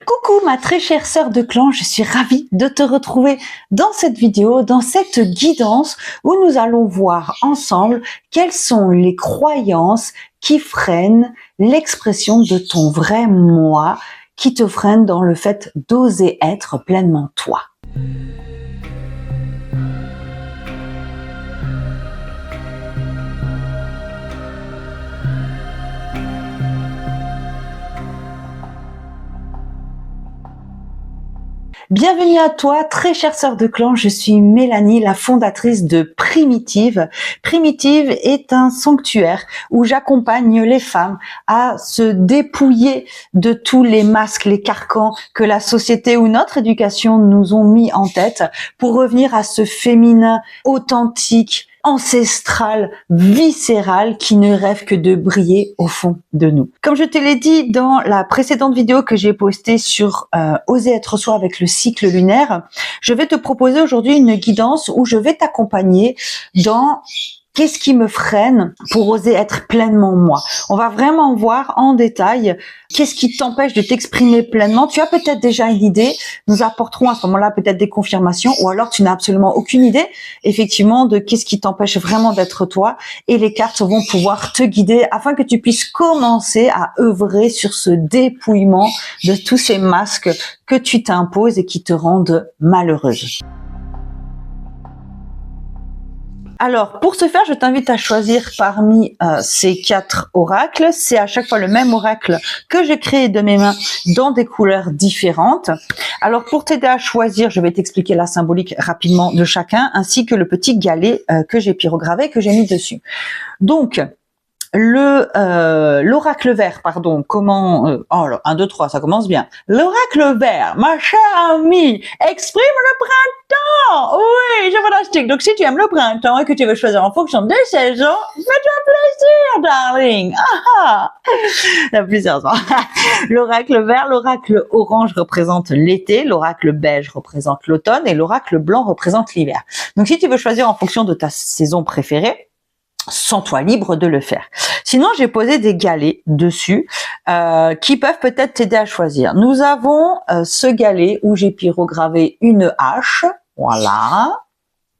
Coucou ma très chère sœur de clan, je suis ravie de te retrouver dans cette vidéo, dans cette guidance où nous allons voir ensemble quelles sont les croyances qui freinent l'expression de ton vrai moi, qui te freinent dans le fait d'oser être pleinement toi. Bienvenue à toi, très chère sœur de clan, je suis Mélanie, la fondatrice de Primitive. Primitive est un sanctuaire où j'accompagne les femmes à se dépouiller de tous les masques, les carcans que la société ou notre éducation nous ont mis en tête pour revenir à ce féminin authentique, ancestral, viscéral, qui ne rêve que de briller au fond de nous. Comme je te l'ai dit dans la précédente vidéo que j'ai postée sur Oser être soi avec le cycle lunaire, je vais te proposer aujourd'hui une guidance où je vais t'accompagner dans qu'est-ce qui me freine pour oser être pleinement moi. On va vraiment voir en détail qu'est-ce qui t'empêche de t'exprimer pleinement. Tu as peut-être déjà une idée, nous apporterons à ce moment-là peut-être des confirmations, ou alors tu n'as absolument aucune idée, effectivement, de qu'est-ce qui t'empêche vraiment d'être toi, et les cartes vont pouvoir te guider afin que tu puisses commencer à œuvrer sur ce dépouillement de tous ces masques que tu t'imposes et qui te rendent malheureuse. Alors, pour ce faire, je t'invite à choisir parmi ces 4 oracles. C'est à chaque fois le même oracle que j'ai créé de mes mains dans des couleurs différentes. Alors, pour t'aider à choisir, je vais t'expliquer la symbolique rapidement de chacun, ainsi que le petit galet que j'ai pyrogravé, que j'ai mis dessus. Donc, l'oracle vert, pardon, comment... 1, 2, 3, ça commence bien. L'oracle vert, ma chère amie, exprime le printemps. Oui, c'est fantastique. Donc, si tu aimes le printemps et que tu veux choisir en fonction des saisons, fais-toi plaisir, darling. Il y a plusieurs ans. L'oracle vert, l'oracle orange représente l'été, l'oracle beige représente l'automne et l'oracle blanc représente l'hiver. Donc, si tu veux choisir en fonction de ta saison préférée, sens-toi libre de le faire. Sinon, j'ai posé des galets dessus qui peuvent peut-être t'aider à choisir. Nous avons ce galet où j'ai pyrogravé une hache. Voilà.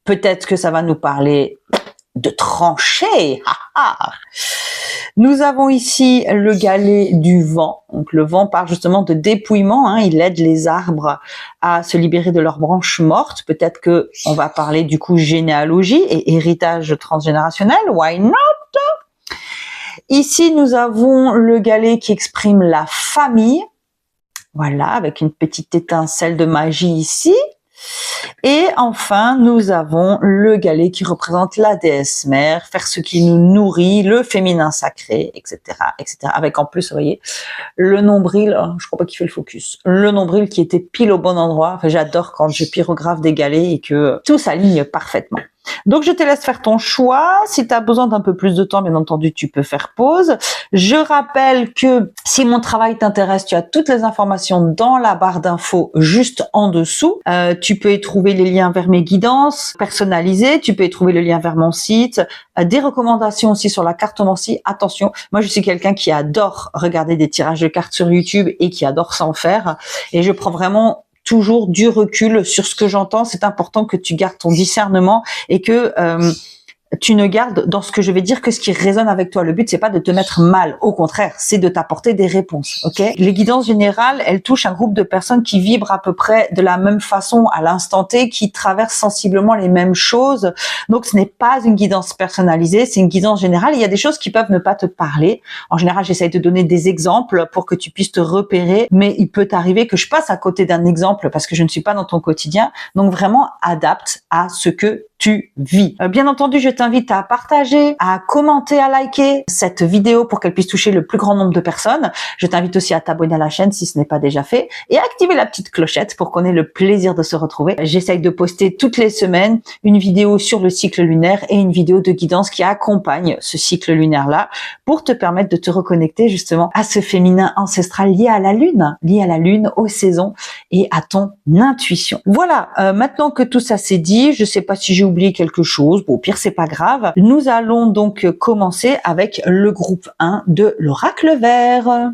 Peut-être que ça va nous parler de trancher. Nous avons ici le galet du vent. Donc le vent parle justement de dépouillement. Il aide les arbres à se libérer de leurs branches mortes. Peut-être que on va parler du coup généalogie et héritage transgénérationnel. Why not? Ici nous avons le galet qui exprime la famille. Voilà, avec une petite étincelle de magie ici. Et enfin, nous avons le galet qui représente la déesse mère, faire ce qui nous nourrit, le féminin sacré, etc., etc. Avec en plus, vous voyez, le nombril, je crois pas qu'il fait le focus, le nombril qui était pile au bon endroit. Enfin, j'adore quand je pyrographe des galets et que tout s'aligne parfaitement. Donc, je te laisse faire ton choix. Si tu as besoin d'un peu plus de temps, bien entendu, tu peux faire pause. Je rappelle que si mon travail t'intéresse, tu as toutes les informations dans la barre d'infos juste en dessous. Tu peux y trouver les liens vers mes guidances personnalisées. Tu peux y trouver le lien vers mon site. Des recommandations aussi sur la cartomancie. Attention, moi, je suis quelqu'un qui adore regarder des tirages de cartes sur YouTube et qui adore s'en faire. Et je prends vraiment toujours du recul sur ce que j'entends. C'est important que tu gardes ton discernement et que tu ne gardes dans ce que je vais dire que ce qui résonne avec toi. Le but, c'est pas de te mettre mal. Au contraire, c'est de t'apporter des réponses. Ok ? Les guidances générales, elles touchent un groupe de personnes qui vibrent à peu près de la même façon à l'instant T, qui traversent sensiblement les mêmes choses. Donc, ce n'est pas une guidance personnalisée, c'est une guidance générale. Il y a des choses qui peuvent ne pas te parler. En général, j'essaye de donner des exemples pour que tu puisses te repérer, mais il peut t'arriver que je passe à côté d'un exemple parce que je ne suis pas dans ton quotidien. Donc, vraiment, adapte à ce que tu vis. Bien entendu, je t'invite à partager, à commenter, à liker cette vidéo pour qu'elle puisse toucher le plus grand nombre de personnes. Je t'invite aussi à t'abonner à la chaîne si ce n'est pas déjà fait et à activer la petite clochette pour qu'on ait le plaisir de se retrouver. J'essaye de poster toutes les semaines une vidéo sur le cycle lunaire et une vidéo de guidance qui accompagne ce cycle lunaire-là pour te permettre de te reconnecter justement à ce féminin ancestral lié à la lune, aux saisons et à ton intuition. Voilà, maintenant que tout ça c'est dit, je sais pas si j'ai oublié quelque chose, bon, au pire c'est pas grave. Nous allons donc commencer avec le groupe 1 de l'oracle vert.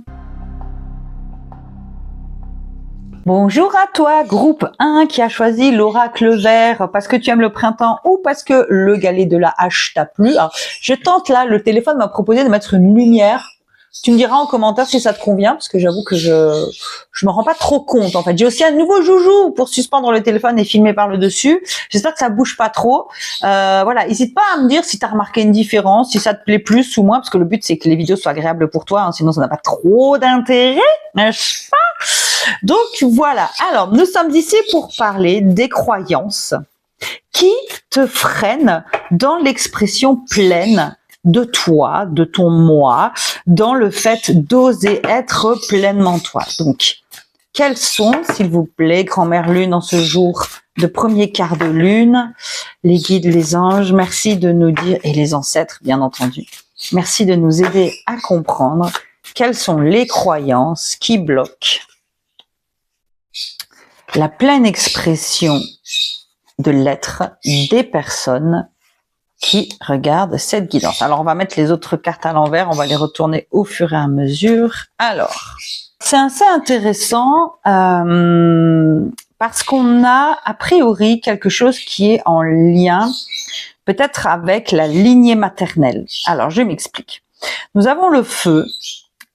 Bonjour à toi, groupe 1 qui a choisi l'oracle vert parce que tu aimes le printemps ou parce que le galet de la hache t'a plu. Alors, je tente là, le téléphone m'a proposé de mettre une lumière. Tu me diras en commentaire si ça te convient parce que j'avoue que je me rends pas trop compte en fait. J'ai aussi un nouveau joujou pour suspendre le téléphone et filmer par le dessus. J'espère que ça bouge pas trop. Voilà, n'hésite pas à me dire si tu as remarqué une différence, si ça te plaît plus ou moins parce que le but c'est que les vidéos soient agréables pour toi, hein, sinon ça n'a pas trop d'intérêt, n'est-ce pas? Donc voilà, alors nous sommes ici pour parler des croyances qui te freinent dans l'expression pleine de toi, de ton moi, dans le fait d'oser être pleinement toi. Donc, quels sont, s'il vous plaît, grand-mère Lune, en ce jour de premier quart de lune, les guides, les anges, merci de nous dire, et les ancêtres, bien entendu, merci de nous aider à comprendre quelles sont les croyances qui bloquent la pleine expression de l'être des personnes qui regardent cette guidance. Alors, on va mettre les autres cartes à l'envers, on va les retourner au fur et à mesure. Alors, c'est assez intéressant parce qu'on a a priori quelque chose qui est en lien peut-être avec la lignée maternelle. Alors, je m'explique. Nous avons le feu,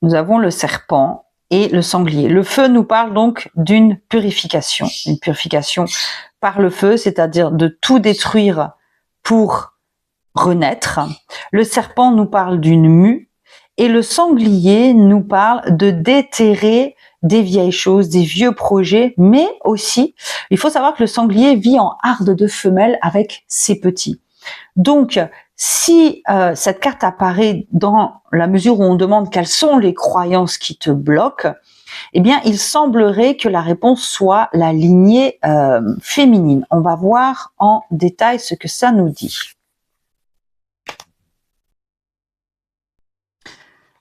nous avons le serpent, et le sanglier. Le feu nous parle donc d'une purification par le feu, c'est-à-dire de tout détruire pour renaître. Le serpent nous parle d'une mue et le sanglier nous parle de déterrer des vieilles choses, des vieux projets, mais aussi, il faut savoir que le sanglier vit en harde de femelle avec ses petits. Donc, si cette carte apparaît dans la mesure où on demande quelles sont les croyances qui te bloquent, eh bien, il semblerait que la réponse soit la lignée féminine. On va voir en détail ce que ça nous dit.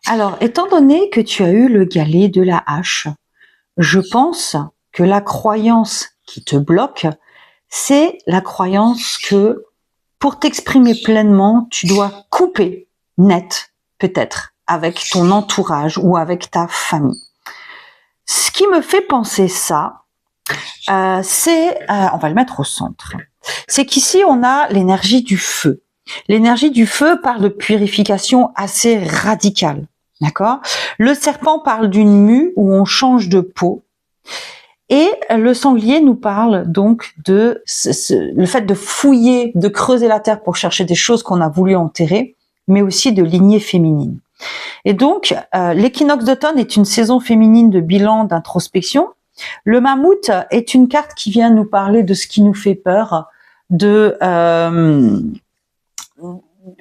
Alors, étant donné que tu as eu le galet de la hache, je pense que la croyance qui te bloque, c'est la croyance que pour t'exprimer pleinement, tu dois couper net, peut-être, avec ton entourage ou avec ta famille. Ce qui me fait penser ça, c'est, on va le mettre au centre, c'est qu'ici, on a l'énergie du feu. L'énergie du feu parle de purification assez radicale, d'accord? Le serpent parle d'une mue où on change de peau. Et le sanglier nous parle donc de le fait de fouiller, de creuser la terre pour chercher des choses qu'on a voulu enterrer, mais aussi de lignée féminine. Et donc, l'équinoxe d'automne est une saison féminine de bilan, d'introspection. Le mammouth est une carte qui vient nous parler de ce qui nous fait peur,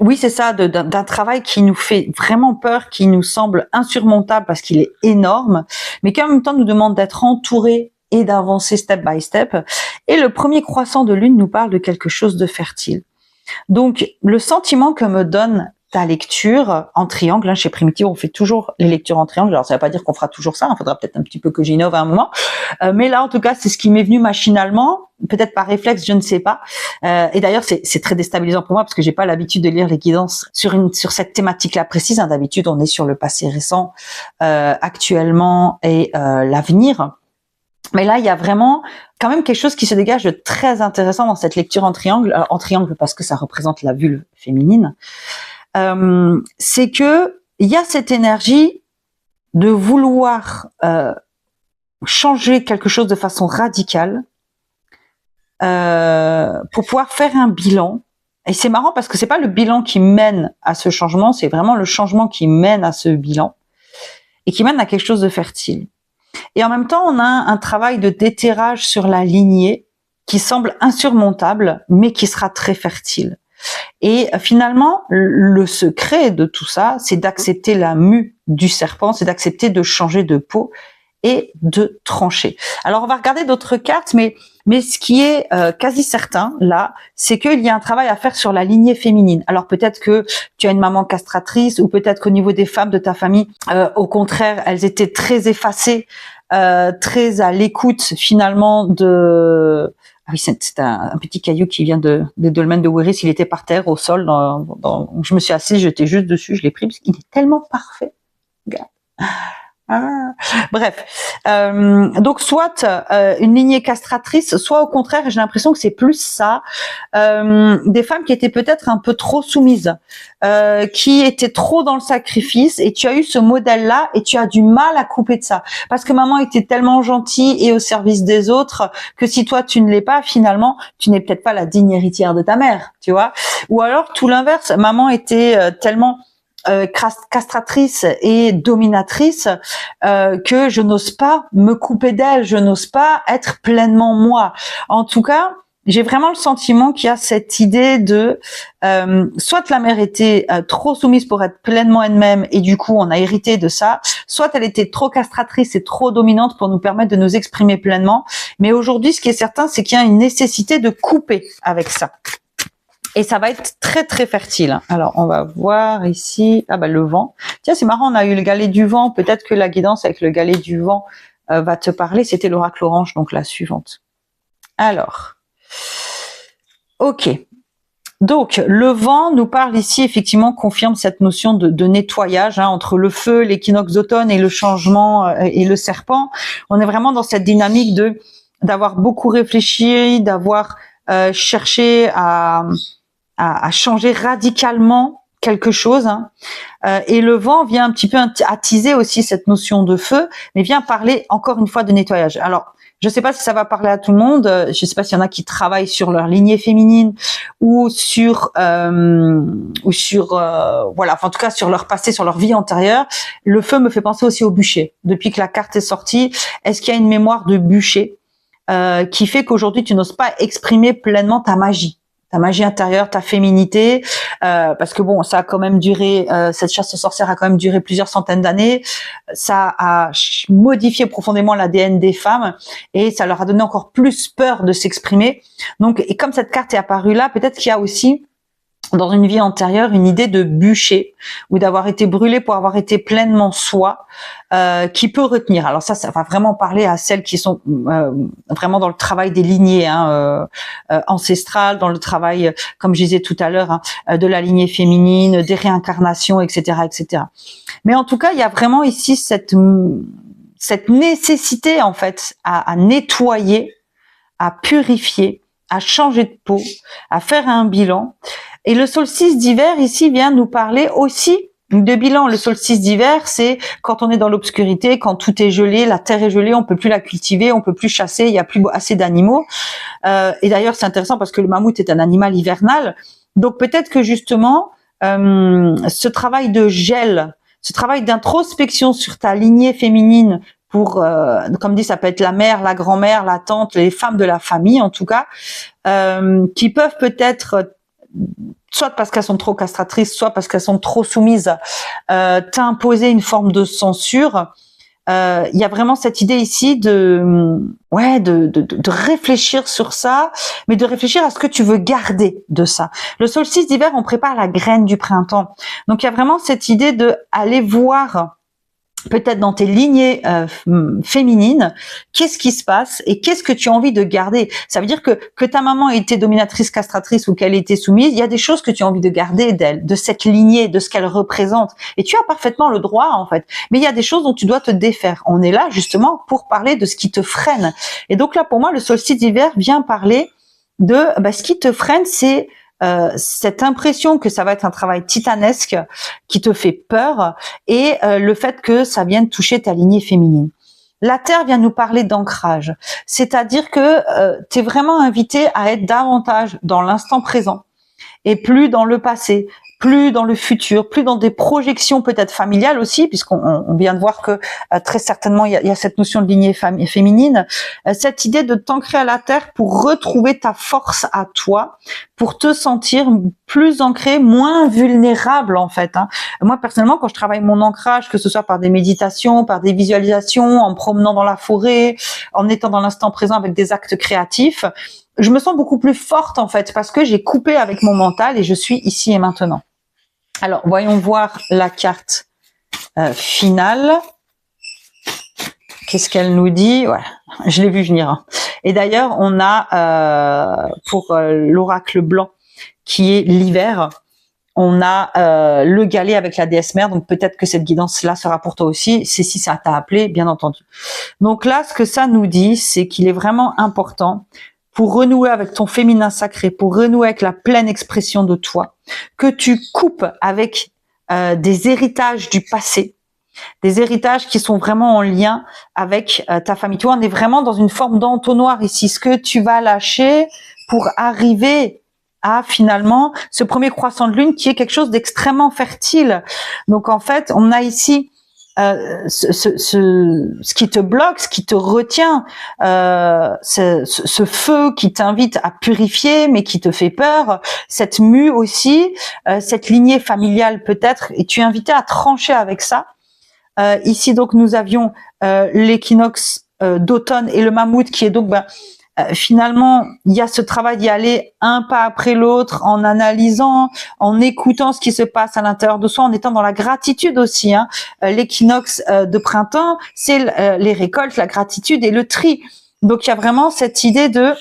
oui, c'est ça, d'un travail qui nous fait vraiment peur, qui nous semble insurmontable parce qu'il est énorme, mais qui en même temps nous demande d'être entouré et d'avancer step by step. Et le premier croissant de lune nous parle de quelque chose de fertile. Donc, le sentiment que me donne ta lecture en triangle, chez Primitive, on fait toujours les lectures en triangle. Alors, ça ne veut pas dire qu'on fera toujours ça. Il faudra peut-être un petit peu que j'innove à un moment. Mais là, en tout cas, c'est ce qui m'est venu machinalement, peut-être par réflexe, je ne sais pas. Et d'ailleurs, c'est très déstabilisant pour moi parce que j'ai pas l'habitude de lire les guidances sur cette thématique-là précise. D'habitude, on est sur le passé récent, actuellement et l'avenir. Mais là, il y a vraiment quand même quelque chose qui se dégage de très intéressant dans cette lecture en triangle parce que ça représente la vulve féminine. C'est que il y a cette énergie de vouloir changer quelque chose de façon radicale pour pouvoir faire un bilan. Et c'est marrant parce que c'est pas le bilan qui mène à ce changement, c'est vraiment le changement qui mène à ce bilan et qui mène à quelque chose de fertile. Et en même temps, on a un travail de déterrage sur la lignée qui semble insurmontable, mais qui sera très fertile. Et finalement, le secret de tout ça, c'est d'accepter la mue du serpent, c'est d'accepter de changer de peau et de trancher. Alors, on va regarder d'autres cartes, mais ce qui est quasi certain, là, c'est qu'il y a un travail à faire sur la lignée féminine. Alors, peut-être que tu as une maman castratrice, ou peut-être qu'au niveau des femmes de ta famille, au contraire, elles étaient très effacées, très à l'écoute, finalement, de... Ah oui, c'est un petit caillou qui vient des dolmens de Wiris. Il était par terre, au sol. Je me suis assise, j'étais juste dessus, je l'ai pris parce qu'il est tellement parfait. Regarde. Bref, donc soit une lignée castratrice, soit au contraire, j'ai l'impression que c'est plus ça, des femmes qui étaient peut-être un peu trop soumises, qui étaient trop dans le sacrifice, et tu as eu ce modèle-là et tu as du mal à couper de ça, parce que maman était tellement gentille et au service des autres que si toi tu ne l'es pas, finalement, tu n'es peut-être pas la digne héritière de ta mère, tu vois. Ou alors tout l'inverse, maman était tellement castratrice et dominatrice que je n'ose pas me couper d'elle, je n'ose pas être pleinement moi. En tout cas, j'ai vraiment le sentiment qu'il y a cette idée de soit la mère était trop soumise pour être pleinement elle-même et du coup on a hérité de ça, soit elle était trop castratrice et trop dominante pour nous permettre de nous exprimer pleinement. Mais aujourd'hui, ce qui est certain, c'est qu'il y a une nécessité de couper avec ça. Et ça va être très très fertile. Alors on va voir ici, le vent. Tiens, c'est marrant, on a eu le galet du vent. Peut-être que la guidance avec le galet du vent va te parler. C'était l'oracle orange, donc la suivante. Alors, ok. Donc le vent nous parle ici, effectivement, confirme cette notion de nettoyage entre le feu, l'équinoxe d'automne et le changement et le serpent. On est vraiment dans cette dynamique d'avoir beaucoup réfléchi, d'avoir cherché à changer radicalement quelque chose. Et le vent vient un petit peu attiser aussi cette notion de feu, mais vient parler encore une fois de nettoyage. Alors, je ne sais pas si ça va parler à tout le monde. Je ne sais pas s'il y en a qui travaillent sur leur lignée féminine ou sur voilà, enfin, en tout cas sur leur passé, sur leur vie antérieure. Le feu me fait penser aussi au bûcher. Depuis que la carte est sortie, est-ce qu'il y a une mémoire de bûcher qui fait qu'aujourd'hui tu n'oses pas exprimer pleinement ta magie intérieure, ta féminité, parce que bon, ça a quand même duré, cette chasse aux sorcières a quand même duré plusieurs centaines d'années, ça a modifié profondément l'ADN des femmes et ça leur a donné encore plus peur de s'exprimer. Donc, et comme cette carte est apparue là, peut-être qu'il y a aussi dans une vie antérieure une idée de bûcher ou d'avoir été brûlé pour avoir été pleinement soi, qui peut retenir. Alors ça va vraiment parler à celles qui sont vraiment dans le travail des lignées ancestrales, dans le travail, comme je disais tout à l'heure, de la lignée féminine, des réincarnations, etc., etc. Mais en tout cas, il y a vraiment ici cette nécessité en fait à nettoyer, à purifier, à changer de peau, à faire un bilan. Et le solstice d'hiver ici vient nous parler aussi de bilan. Le solstice d'hiver, c'est quand on est dans l'obscurité, quand tout est gelé, la terre est gelée, on peut plus la cultiver, on peut plus chasser, il y a plus assez d'animaux. Et d'ailleurs, c'est intéressant parce que le mammouth est un animal hivernal. Donc peut-être que justement, ce travail de gel, ce travail d'introspection sur ta lignée féminine, pour, comme dit, ça peut être la mère, la grand-mère, la tante, les femmes de la famille en tout cas, qui peuvent peut-être soit parce qu'elles sont trop castratrices, soit parce qu'elles sont trop soumises, t'imposer une forme de censure. Il y a vraiment cette idée ici de réfléchir sur ça, mais de réfléchir à ce que tu veux garder de ça. Le solstice d'hiver, on prépare la graine du printemps. Donc il y a vraiment cette idée de aller voir peut-être dans tes lignées féminines, qu'est-ce qui se passe et qu'est-ce que tu as envie de garder. Ça veut dire que ta maman était dominatrice, castratrice ou qu'elle était soumise, il y a des choses que tu as envie de garder d'elle, de cette lignée, de ce qu'elle représente. Et tu as parfaitement le droit, en fait. Mais il y a des choses dont tu dois te défaire. On est là, justement, pour parler de ce qui te freine. Et donc là, pour moi, le solstice d'hiver vient parler de ce qui te freine, c'est cette impression que ça va être un travail titanesque qui te fait peur et le fait que ça vienne toucher ta lignée féminine. La Terre vient nous parler d'ancrage, c'est-à-dire que tu es vraiment invité à être davantage dans l'instant présent et plus dans le passé, plus dans le futur, plus dans des projections peut-être familiales aussi, puisqu'on vient de voir que très certainement il y a cette notion de lignée féminine, cette idée de t'ancrer à la terre pour retrouver ta force à toi, pour te sentir plus ancré, moins vulnérable en fait. Moi personnellement, quand je travaille mon ancrage, que ce soit par des méditations, par des visualisations, en promenant dans la forêt, en étant dans l'instant présent avec des actes créatifs, je me sens beaucoup plus forte en fait, parce que j'ai coupé avec mon mental et je suis ici et maintenant. Alors, voyons voir la carte finale. Qu'est-ce qu'elle nous dit? Ouais, je l'ai vu venir. Et d'ailleurs, on a pour l'oracle blanc, qui est l'hiver, on a le galet avec la déesse mère, donc peut-être que cette guidance-là sera pour toi aussi, c'est si ça t'a appelé, bien entendu. Donc là, ce que ça nous dit, c'est qu'il est vraiment important pour renouer avec ton féminin sacré, pour renouer avec la pleine expression de toi, que tu coupes avec des héritages du passé, des héritages qui sont vraiment en lien avec ta famille. Tu vois, on est vraiment dans une forme d'entonnoir ici. Ce que tu vas lâcher pour arriver à finalement ce premier croissant de lune qui est quelque chose d'extrêmement fertile. Donc en fait, on a ici ce qui te bloque, ce qui te retient, ce feu qui t'invite à purifier mais qui te fait peur, cette mue aussi, cette lignée familiale peut-être, et tu es invité à trancher avec ça. Ici donc nous avions l'équinoxe d'automne et le mammouth qui est donc finalement, il y a ce travail d'y aller un pas après l'autre, en analysant, en écoutant ce qui se passe à l'intérieur de soi, en étant dans la gratitude aussi. Hein. L'équinoxe de printemps, c'est les récoltes, la gratitude et le tri. Donc, il y a vraiment cette idée de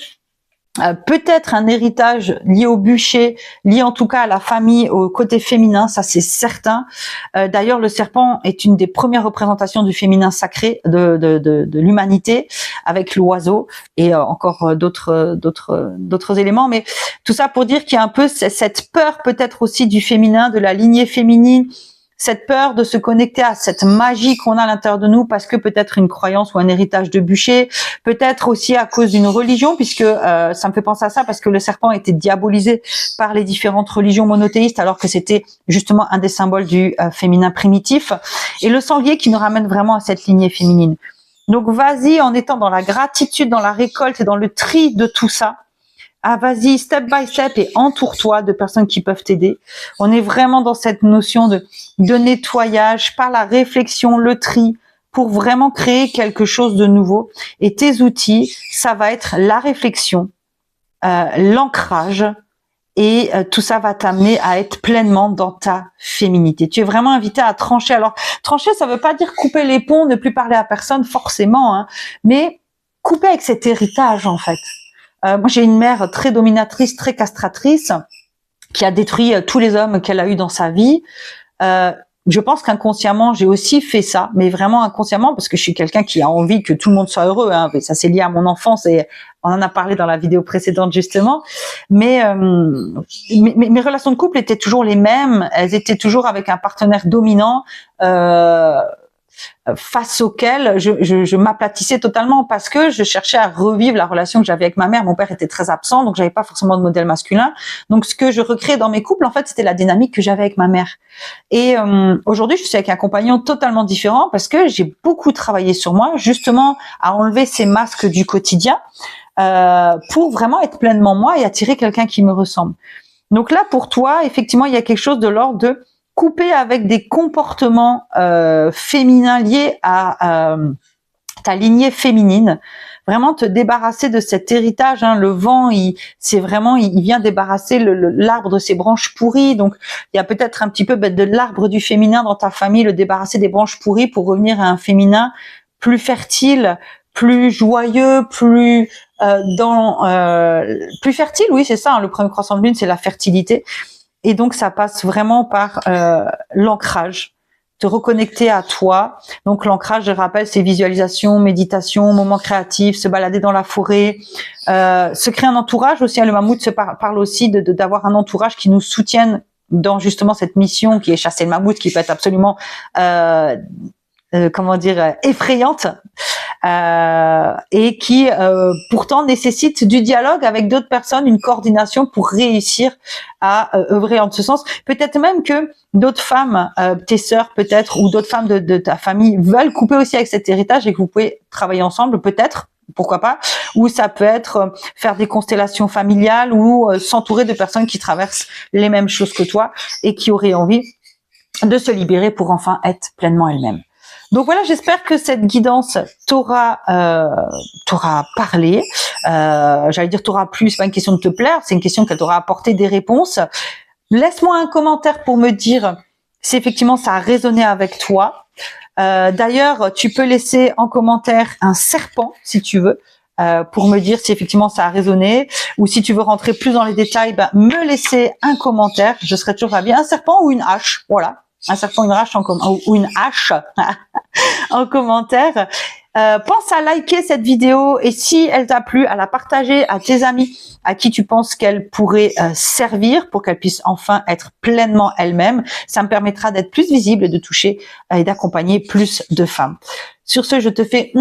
peut-être un héritage lié au bûcher, lié en tout cas à la famille, au côté féminin, ça c'est certain. D'ailleurs, le serpent est une des premières représentations du féminin sacré de l'humanité, avec l'oiseau et encore d'autres éléments. Mais tout ça pour dire qu'il y a un peu cette peur peut-être aussi du féminin, de la lignée féminine, cette peur de se connecter à cette magie qu'on a à l'intérieur de nous parce que peut-être une croyance ou un héritage de bûcher, peut-être aussi à cause d'une religion, puisque ça me fait penser à ça parce que le serpent était diabolisé par les différentes religions monothéistes alors que c'était justement un des symboles du féminin primitif, et le sanglier qui nous ramène vraiment à cette lignée féminine. Donc vas-y en étant dans la gratitude, dans la récolte et dans le tri de tout ça. Ah, vas-y, step by step, et entoure-toi de personnes qui peuvent t'aider. On est vraiment dans cette notion de nettoyage par la réflexion, le tri, pour vraiment créer quelque chose de nouveau. Et tes outils, ça va être la réflexion, l'ancrage, et tout ça va t'amener à être pleinement dans ta féminité. Tu es vraiment invité à trancher. Alors, trancher, ça veut pas dire couper les ponts, ne plus parler à personne forcément, hein, mais couper avec cet héritage, en fait. Moi, j'ai une mère très dominatrice, très castratrice, qui a détruit tous les hommes qu'elle a eus dans sa vie. Je pense qu'inconsciemment, j'ai aussi fait ça, mais vraiment inconsciemment, parce que je suis quelqu'un qui a envie que tout le monde soit heureux. Hein. Ça, c'est lié à mon enfance et on en a parlé dans la vidéo précédente justement. Mais mes relations de couple étaient toujours les mêmes. Elles étaient toujours avec un partenaire dominant. Face auquel je m'aplatissais totalement parce que je cherchais à revivre la relation que j'avais avec ma mère. Mon père était très absent, donc j'avais pas forcément de modèle masculin. Donc ce que je recréais dans mes couples, en fait, c'était la dynamique que j'avais avec ma mère. Et aujourd'hui, je suis avec un compagnon totalement différent parce que j'ai beaucoup travaillé sur moi, justement, à enlever ces masques du quotidien pour vraiment être pleinement moi et attirer quelqu'un qui me ressemble. Donc là, pour toi, effectivement, il y a quelque chose de l'ordre de couper avec des comportements féminins liés à ta lignée féminine, vraiment te débarrasser de cet héritage. Hein. Le vent, il vient débarrasser l'arbre de ses branches pourries. Donc, il y a peut-être un petit peu de l'arbre du féminin dans ta famille, le débarrasser des branches pourries pour revenir à un féminin plus fertile, plus joyeux, plus plus fertile. Oui, c'est ça. Hein, le premier croissant de lune, c'est la fertilité. Et donc, ça passe vraiment par l'ancrage, te reconnecter à toi. Donc, l'ancrage, je rappelle, c'est visualisation, méditation, moments créatifs, se balader dans la forêt, se créer un entourage aussi. Hein, le mammouth parle aussi d'avoir un entourage qui nous soutienne dans justement cette mission qui est chasser le mammouth, qui peut être absolument effrayante et qui pourtant nécessite du dialogue avec d'autres personnes, une coordination pour réussir à œuvrer en ce sens. Peut-être même que d'autres femmes, tes sœurs peut-être, ou d'autres femmes de ta famille veulent couper aussi avec cet héritage et que vous pouvez travailler ensemble, peut-être, pourquoi pas, ou ça peut être faire des constellations familiales ou s'entourer de personnes qui traversent les mêmes choses que toi et qui auraient envie de se libérer pour enfin être pleinement elles-mêmes. Donc voilà, j'espère que cette guidance t'aura parlé. J'allais dire t'aura plu, c'est pas une question de te plaire, c'est une question qu'elle t'aura apporté des réponses. Laisse-moi un commentaire pour me dire si effectivement ça a résonné avec toi. D'ailleurs, tu peux laisser en commentaire un serpent si tu veux. pour me dire si effectivement ça a résonné, ou si tu veux rentrer plus dans les détails, ben, me laisser un commentaire, je serai toujours ravie. Un serpent ou une hache, voilà. Un serpent, une hache ou une hache en commentaire. Pense à liker cette vidéo et si elle t'a plu, à la partager à tes amis à qui tu penses qu'elle pourrait servir pour qu'elle puisse enfin être pleinement elle-même. Ça me permettra d'être plus visible et de toucher et d'accompagner plus de femmes. Sur ce, je te fais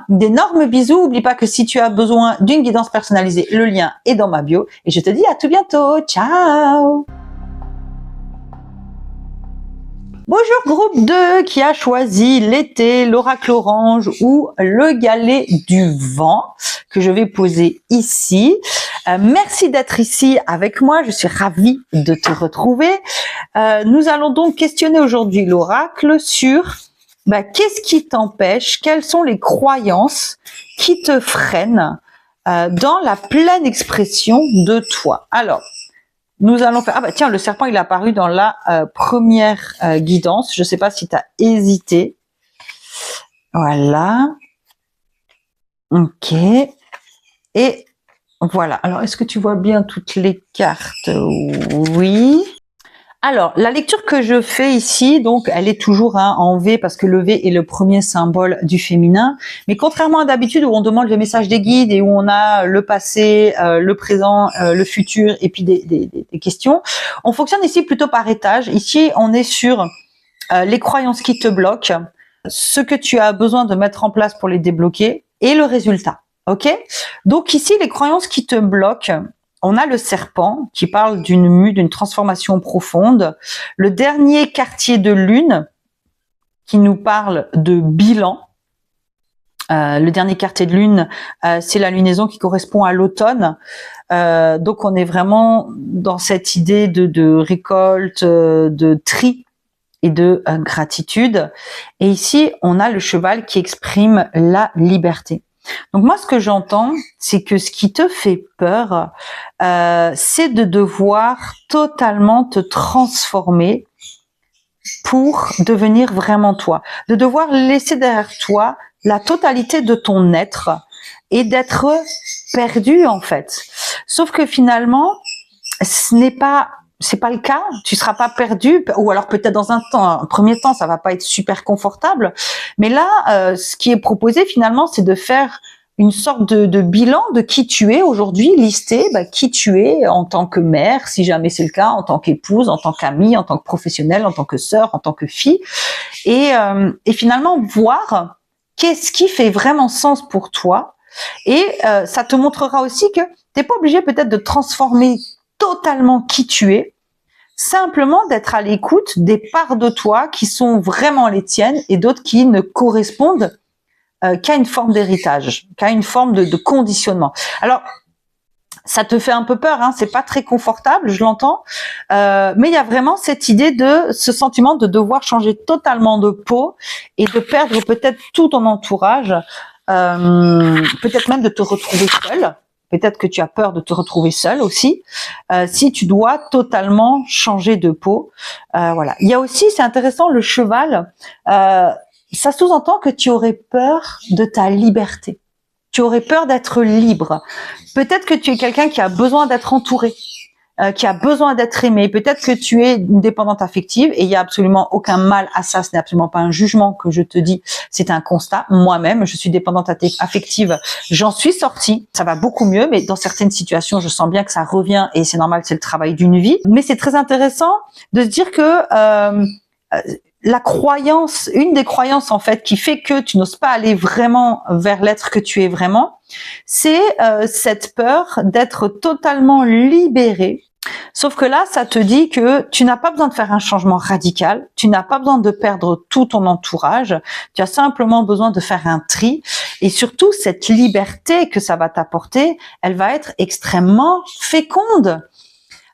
d'énormes bisous. N'oublie pas que si tu as besoin d'une guidance personnalisée, le lien est dans ma bio et je te dis à tout bientôt. Ciao! Bonjour groupe 2 qui a choisi l'été, l'oracle orange ou le galet du vent que je vais poser ici. Merci d'être ici avec moi, je suis ravie de te retrouver. Nous allons donc questionner aujourd'hui l'oracle sur qu'est-ce qui t'empêche, quelles sont les croyances qui te freinent dans la pleine expression de toi. Alors, nous allons faire... Ah bah tiens, le serpent, il est apparu dans la première guidance. Je ne sais pas si tu as hésité. Voilà. Ok. Et voilà. Alors, est-ce que tu vois bien toutes les cartes? Oui. Alors, la lecture que je fais ici, donc, elle est toujours en V parce que le V est le premier symbole du féminin. Mais contrairement à d'habitude où on demande le message des guides et où on a le passé, le présent, le futur et puis des questions, on fonctionne ici plutôt par étage. Ici, on est sur les croyances qui te bloquent, ce que tu as besoin de mettre en place pour les débloquer et le résultat. Ok? Donc ici, les croyances qui te bloquent, on a le serpent qui parle d'une mue, d'une transformation profonde. Le dernier quartier de lune qui nous parle de bilan. Le dernier quartier de lune, c'est la lunaison qui correspond à l'automne. Donc on est vraiment dans cette idée de récolte, de tri et de gratitude. Et ici, on a le cheval qui exprime la liberté. Donc moi, ce que j'entends, c'est que ce qui te fait peur, c'est de devoir totalement te transformer pour devenir vraiment toi, de devoir laisser derrière toi la totalité de ton être et d'être perdu en fait. Sauf que finalement, c'est pas le cas, tu seras pas perdu, ou alors peut-être dans un premier temps, ça va pas être super confortable, mais là, ce qui est proposé finalement, c'est de faire une sorte de bilan de qui tu es aujourd'hui, lister qui tu es en tant que mère, si jamais c'est le cas, en tant qu'épouse, en tant qu'amie, en tant que professionnelle, en tant que sœur, en tant que fille, et finalement voir qu'est-ce qui fait vraiment sens pour toi, et ça te montrera aussi que t'es pas obligé peut-être de transformer totalement qui tu es, simplement d'être à l'écoute des parts de toi qui sont vraiment les tiennes et d'autres qui ne correspondent qu'à une forme d'héritage, qu'à une forme de conditionnement. Alors, ça te fait un peu peur, hein, c'est pas très confortable, je l'entends, mais il y a vraiment cette idée de ce sentiment de devoir changer totalement de peau et de perdre peut-être tout ton entourage, peut-être même de te retrouver seule. Peut-être que tu as peur de te retrouver seule aussi, si tu dois totalement changer de peau. Voilà. Il y a aussi, c'est intéressant, le cheval, ça sous-entend que tu aurais peur de ta liberté. Tu aurais peur d'être libre. Peut-être que tu es quelqu'un qui a besoin d'être entouré, qui a besoin d'être aimé. Peut-être que tu es une dépendante affective et il y a absolument aucun mal à ça. Ce n'est absolument pas un jugement que je te dis. C'est un constat. Moi-même, je suis dépendante affective. J'en suis sortie. Ça va beaucoup mieux, mais dans certaines situations, je sens bien que ça revient et c'est normal, c'est le travail d'une vie. Mais c'est très intéressant de se dire que la croyance, une des croyances en fait qui fait que tu n'oses pas aller vraiment vers l'être que tu es vraiment, c'est cette peur d'être totalement libéré. Sauf que là, ça te dit que tu n'as pas besoin de faire un changement radical, tu n'as pas besoin de perdre tout ton entourage, tu as simplement besoin de faire un tri. Et surtout, cette liberté que ça va t'apporter, elle va être extrêmement féconde.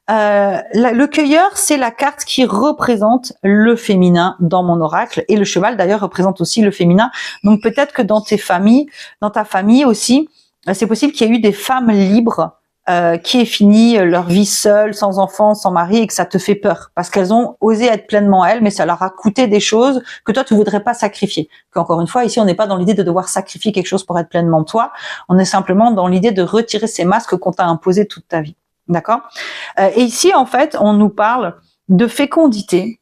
Le cueilleur, c'est la carte qui représente le féminin dans mon oracle, et le cheval d'ailleurs représente aussi le féminin. Donc peut-être que dans ta famille aussi, c'est possible qu'il y ait eu des femmes libres qui aient fini leur vie seule, sans enfant, sans mari, et que ça te fait peur parce qu'elles ont osé être pleinement elles, mais ça leur a coûté des choses que toi tu voudrais pas sacrifier. Qu'encore une fois, ici on n'est pas dans l'idée de devoir sacrifier quelque chose pour être pleinement toi, on est simplement dans l'idée de retirer ces masques qu'on t'a imposés toute ta vie. D'accord? Et ici en fait, on nous parle de fécondité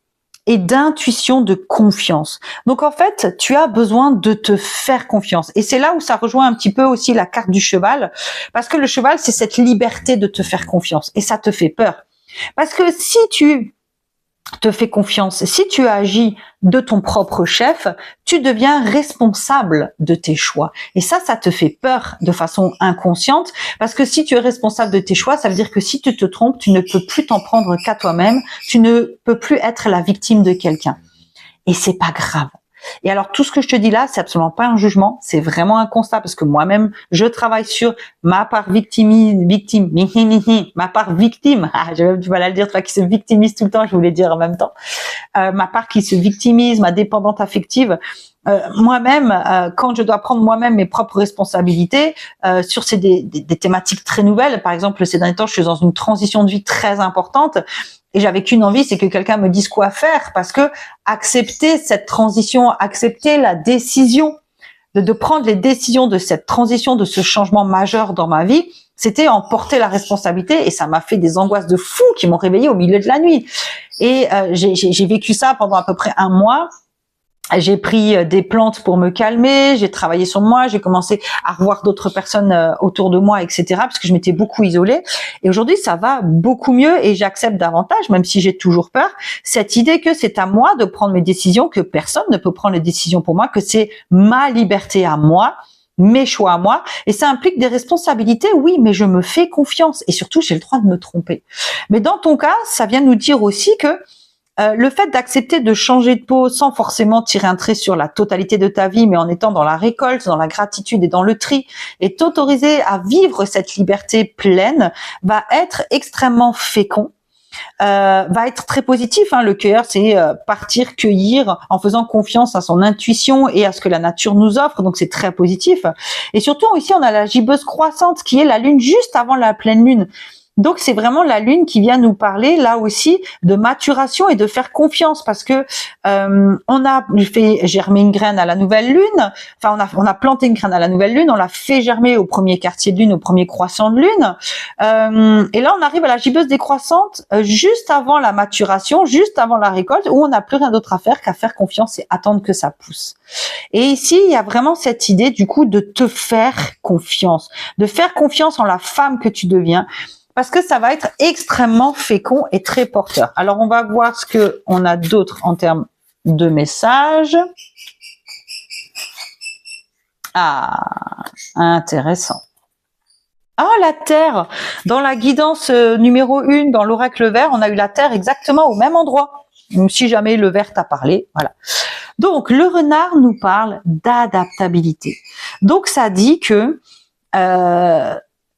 et d'intuition, de confiance. Donc en fait, tu as besoin de te faire confiance. Et c'est là où ça rejoint un petit peu aussi la carte du cheval, parce que le cheval, c'est cette liberté de te faire confiance. Et ça te fait peur. Parce que si tu te fais confiance, si tu agis de ton propre chef, tu deviens responsable de tes choix. Et ça te fait peur de façon inconsciente, parce que si tu es responsable de tes choix, ça veut dire que si tu te trompes, tu ne peux plus t'en prendre qu'à toi-même, tu ne peux plus être la victime de quelqu'un. Et c'est pas grave. Et alors, tout ce que je te dis là, c'est absolument pas un jugement, c'est vraiment un constat, parce que moi-même, je travaille sur ma part ma part victime, j'ai même du mal à le dire, toi qui se victimise tout le temps, je voulais dire en même temps, ma part qui se victimise, ma dépendante affective, moi-même, quand je dois prendre moi-même mes propres responsabilités sur des thématiques très nouvelles, par exemple, ces derniers temps, je suis dans une transition de vie très importante, et j'avais qu'une envie, c'est que quelqu'un me dise quoi faire, parce que accepter cette transition, accepter la décision, de prendre les décisions de cette transition, de ce changement majeur dans ma vie, c'était en porter la responsabilité, et ça m'a fait des angoisses de fou qui m'ont réveillée au milieu de la nuit. Et j'ai vécu ça pendant à peu près 1 mois. J'ai pris des plantes pour me calmer, j'ai travaillé sur moi, j'ai commencé à revoir d'autres personnes autour de moi, etc., parce que je m'étais beaucoup isolée. Et aujourd'hui, ça va beaucoup mieux et j'accepte davantage, même si j'ai toujours peur, cette idée que c'est à moi de prendre mes décisions, que personne ne peut prendre les décisions pour moi, que c'est ma liberté à moi, mes choix à moi, et ça implique des responsabilités, oui, mais je me fais confiance, et surtout, j'ai le droit de me tromper. Mais dans ton cas, ça vient nous dire aussi que le fait d'accepter de changer de peau sans forcément tirer un trait sur la totalité de ta vie, mais en étant dans la récolte, dans la gratitude et dans le tri, et t'autoriser à vivre cette liberté pleine, va être extrêmement fécond, va être très positif. Le cueilleur, c'est partir cueillir en faisant confiance à son intuition et à ce que la nature nous offre, donc c'est très positif. Et surtout, ici, on a la gibbeuse croissante, qui est la lune juste avant la pleine lune. Donc, c'est vraiment la lune qui vient nous parler, là aussi, de maturation et de faire confiance, parce que on a fait germer une graine à la nouvelle lune, enfin, on a planté une graine à la nouvelle lune, on l'a fait germer au premier quartier de lune, au premier croissant de lune, et là, on arrive à la gibbeuse décroissante juste avant la maturation, juste avant la récolte, où on n'a plus rien d'autre à faire qu'à faire confiance et attendre que ça pousse. Et ici, il y a vraiment cette idée, du coup, de te faire confiance en la femme que tu deviens, parce que ça va être extrêmement fécond et très porteur. Alors, on va voir ce que on a d'autre en termes de messages. Ah, intéressant. Ah, la Terre. Dans la guidance numéro 1, dans l'oracle vert, on a eu la Terre exactement au même endroit. Si jamais le vert t'a parlé, voilà. Donc, le renard nous parle d'adaptabilité. Donc, ça dit que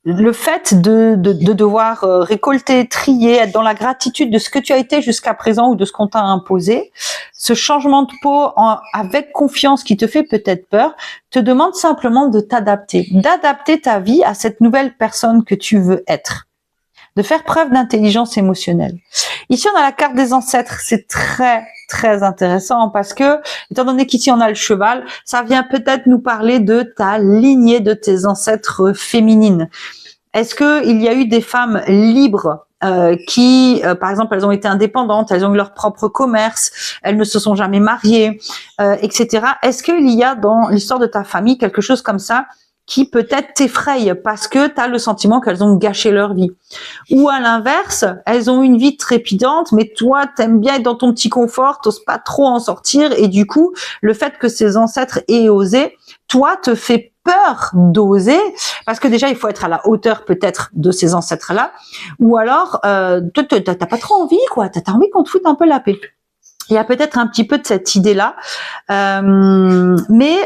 le fait de devoir récolter, trier, être dans la gratitude de ce que tu as été jusqu'à présent ou de ce qu'on t'a imposé, ce changement de peau avec confiance qui te fait peut-être peur, te demande simplement de t'adapter, d'adapter ta vie à cette nouvelle personne que tu veux être, de faire preuve d'intelligence émotionnelle. Ici, on a la carte des ancêtres, c'est très très intéressant parce que, étant donné qu'ici on a le cheval, ça vient peut-être nous parler de ta lignée, de tes ancêtres féminines. Est-ce que il y a eu des femmes libres qui, par exemple, elles ont été indépendantes, elles ont eu leur propre commerce, elles ne se sont jamais mariées, etc. Est-ce qu'il y a dans l'histoire de ta famille quelque chose comme ça qui peut-être t'effraie parce que tu as le sentiment qu'elles ont gâché leur vie? Ou à l'inverse, elles ont une vie trépidante, mais toi, t'aimes bien être dans ton petit confort, t'oses pas trop en sortir, et du coup, le fait que ces ancêtres aient osé, toi, te fait peur d'oser, parce que déjà, il faut être à la hauteur peut-être de ces ancêtres-là, ou alors, t'as pas trop envie, quoi, t'as envie qu'on te foute un peu la paix. Il y a peut-être un petit peu de cette idée-là, mais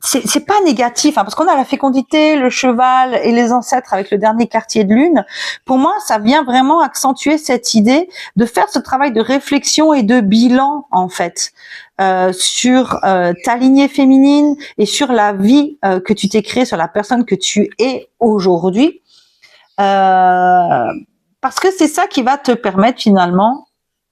c'est pas négatif, parce qu'on a la fécondité, le cheval et les ancêtres avec le dernier quartier de lune. Pour moi, ça vient vraiment accentuer cette idée de faire ce travail de réflexion et de bilan, en fait, sur ta lignée féminine et sur la vie que tu t'es créée, sur la personne que tu es aujourd'hui. parce que c'est ça qui va te permettre finalement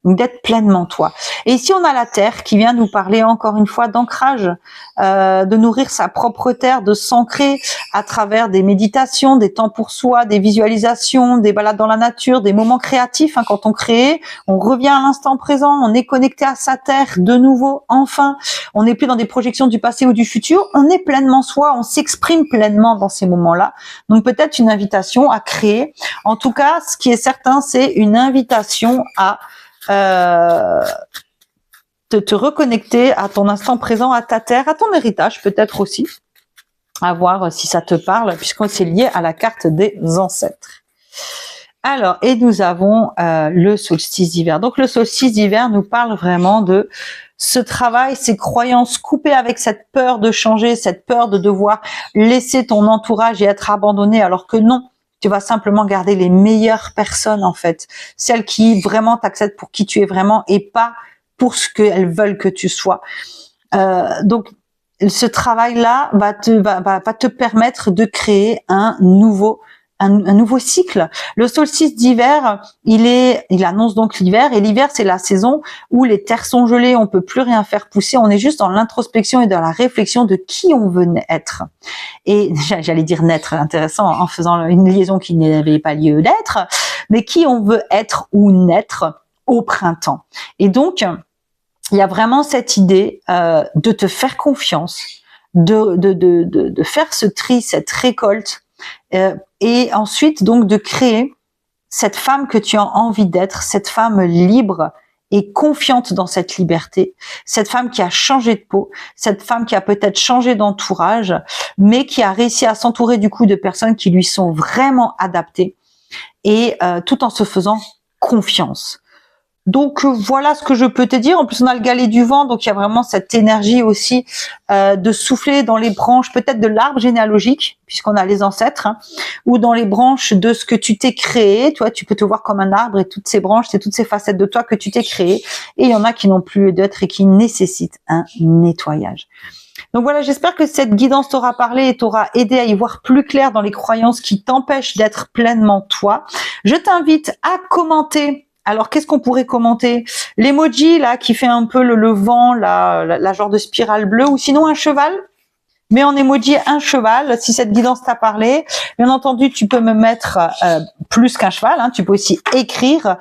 d'être pleinement toi. Et ici, on a la Terre qui vient nous parler encore une fois d'ancrage, de nourrir sa propre terre, de s'ancrer à travers des méditations, des temps pour soi, des visualisations, des balades dans la nature, des moments créatifs. Hein, quand on crée, on revient à l'instant présent, on est connecté à sa terre de nouveau, enfin. On n'est plus dans des projections du passé ou du futur, on est pleinement soi, on s'exprime pleinement dans ces moments-là. Donc peut-être une invitation à créer. En tout cas, ce qui est certain, c'est une invitation à te reconnecter à ton instant présent, à ta terre, à ton héritage peut-être aussi, à voir si ça te parle, puisque c'est lié à la carte des ancêtres. Alors, et nous avons le solstice d'hiver. Donc le solstice d'hiver nous parle vraiment de ce travail, ces croyances coupées avec cette peur de changer, cette peur de devoir laisser ton entourage et être abandonné, alors que non. Tu vas simplement garder les meilleures personnes, en fait. Celles qui vraiment t'acceptent pour qui tu es vraiment et pas pour ce qu'elles veulent que tu sois. Donc, ce travail-là va te permettre de créer un nouveau cycle. Le solstice d'hiver, il annonce donc l'hiver, et l'hiver, c'est la saison où les terres sont gelées, on peut plus rien faire pousser, on est juste dans l'introspection et dans la réflexion de qui on veut être. Et j'allais dire naître, intéressant, en faisant une liaison qui n'avait pas lieu d'être, mais qui on veut être ou naître au printemps. Et donc, il y a vraiment cette idée de te faire confiance, de faire ce tri, cette récolte, et ensuite donc de créer cette femme que tu as envie d'être, cette femme libre et confiante dans cette liberté, cette femme qui a changé de peau, cette femme qui a peut-être changé d'entourage, mais qui a réussi à s'entourer du coup de personnes qui lui sont vraiment adaptées, et tout en se faisant confiance. Donc voilà ce que je peux te dire. En plus, on a le galet du vent, donc il y a vraiment cette énergie aussi de souffler dans les branches, peut-être de l'arbre généalogique, puisqu'on a les ancêtres, hein, ou dans les branches de ce que tu t'es créé. Toi, tu peux te voir comme un arbre, et toutes ces branches, c'est toutes ces facettes de toi que tu t'es créé. Et il y en a qui n'ont plus lieu d'être et qui nécessitent un nettoyage. Donc voilà, j'espère que cette guidance t'aura parlé et t'aura aidé à y voir plus clair dans les croyances qui t'empêchent d'être pleinement toi. Je t'invite à commenter. Alors, qu'est-ce qu'on pourrait commenter? L'emoji, là, qui fait un peu le vent, la genre de spirale bleue, ou sinon un cheval. Mets en emoji un cheval, si cette guidance t'a parlé. Bien entendu, tu peux me mettre plus qu'un cheval, hein. Tu peux aussi écrire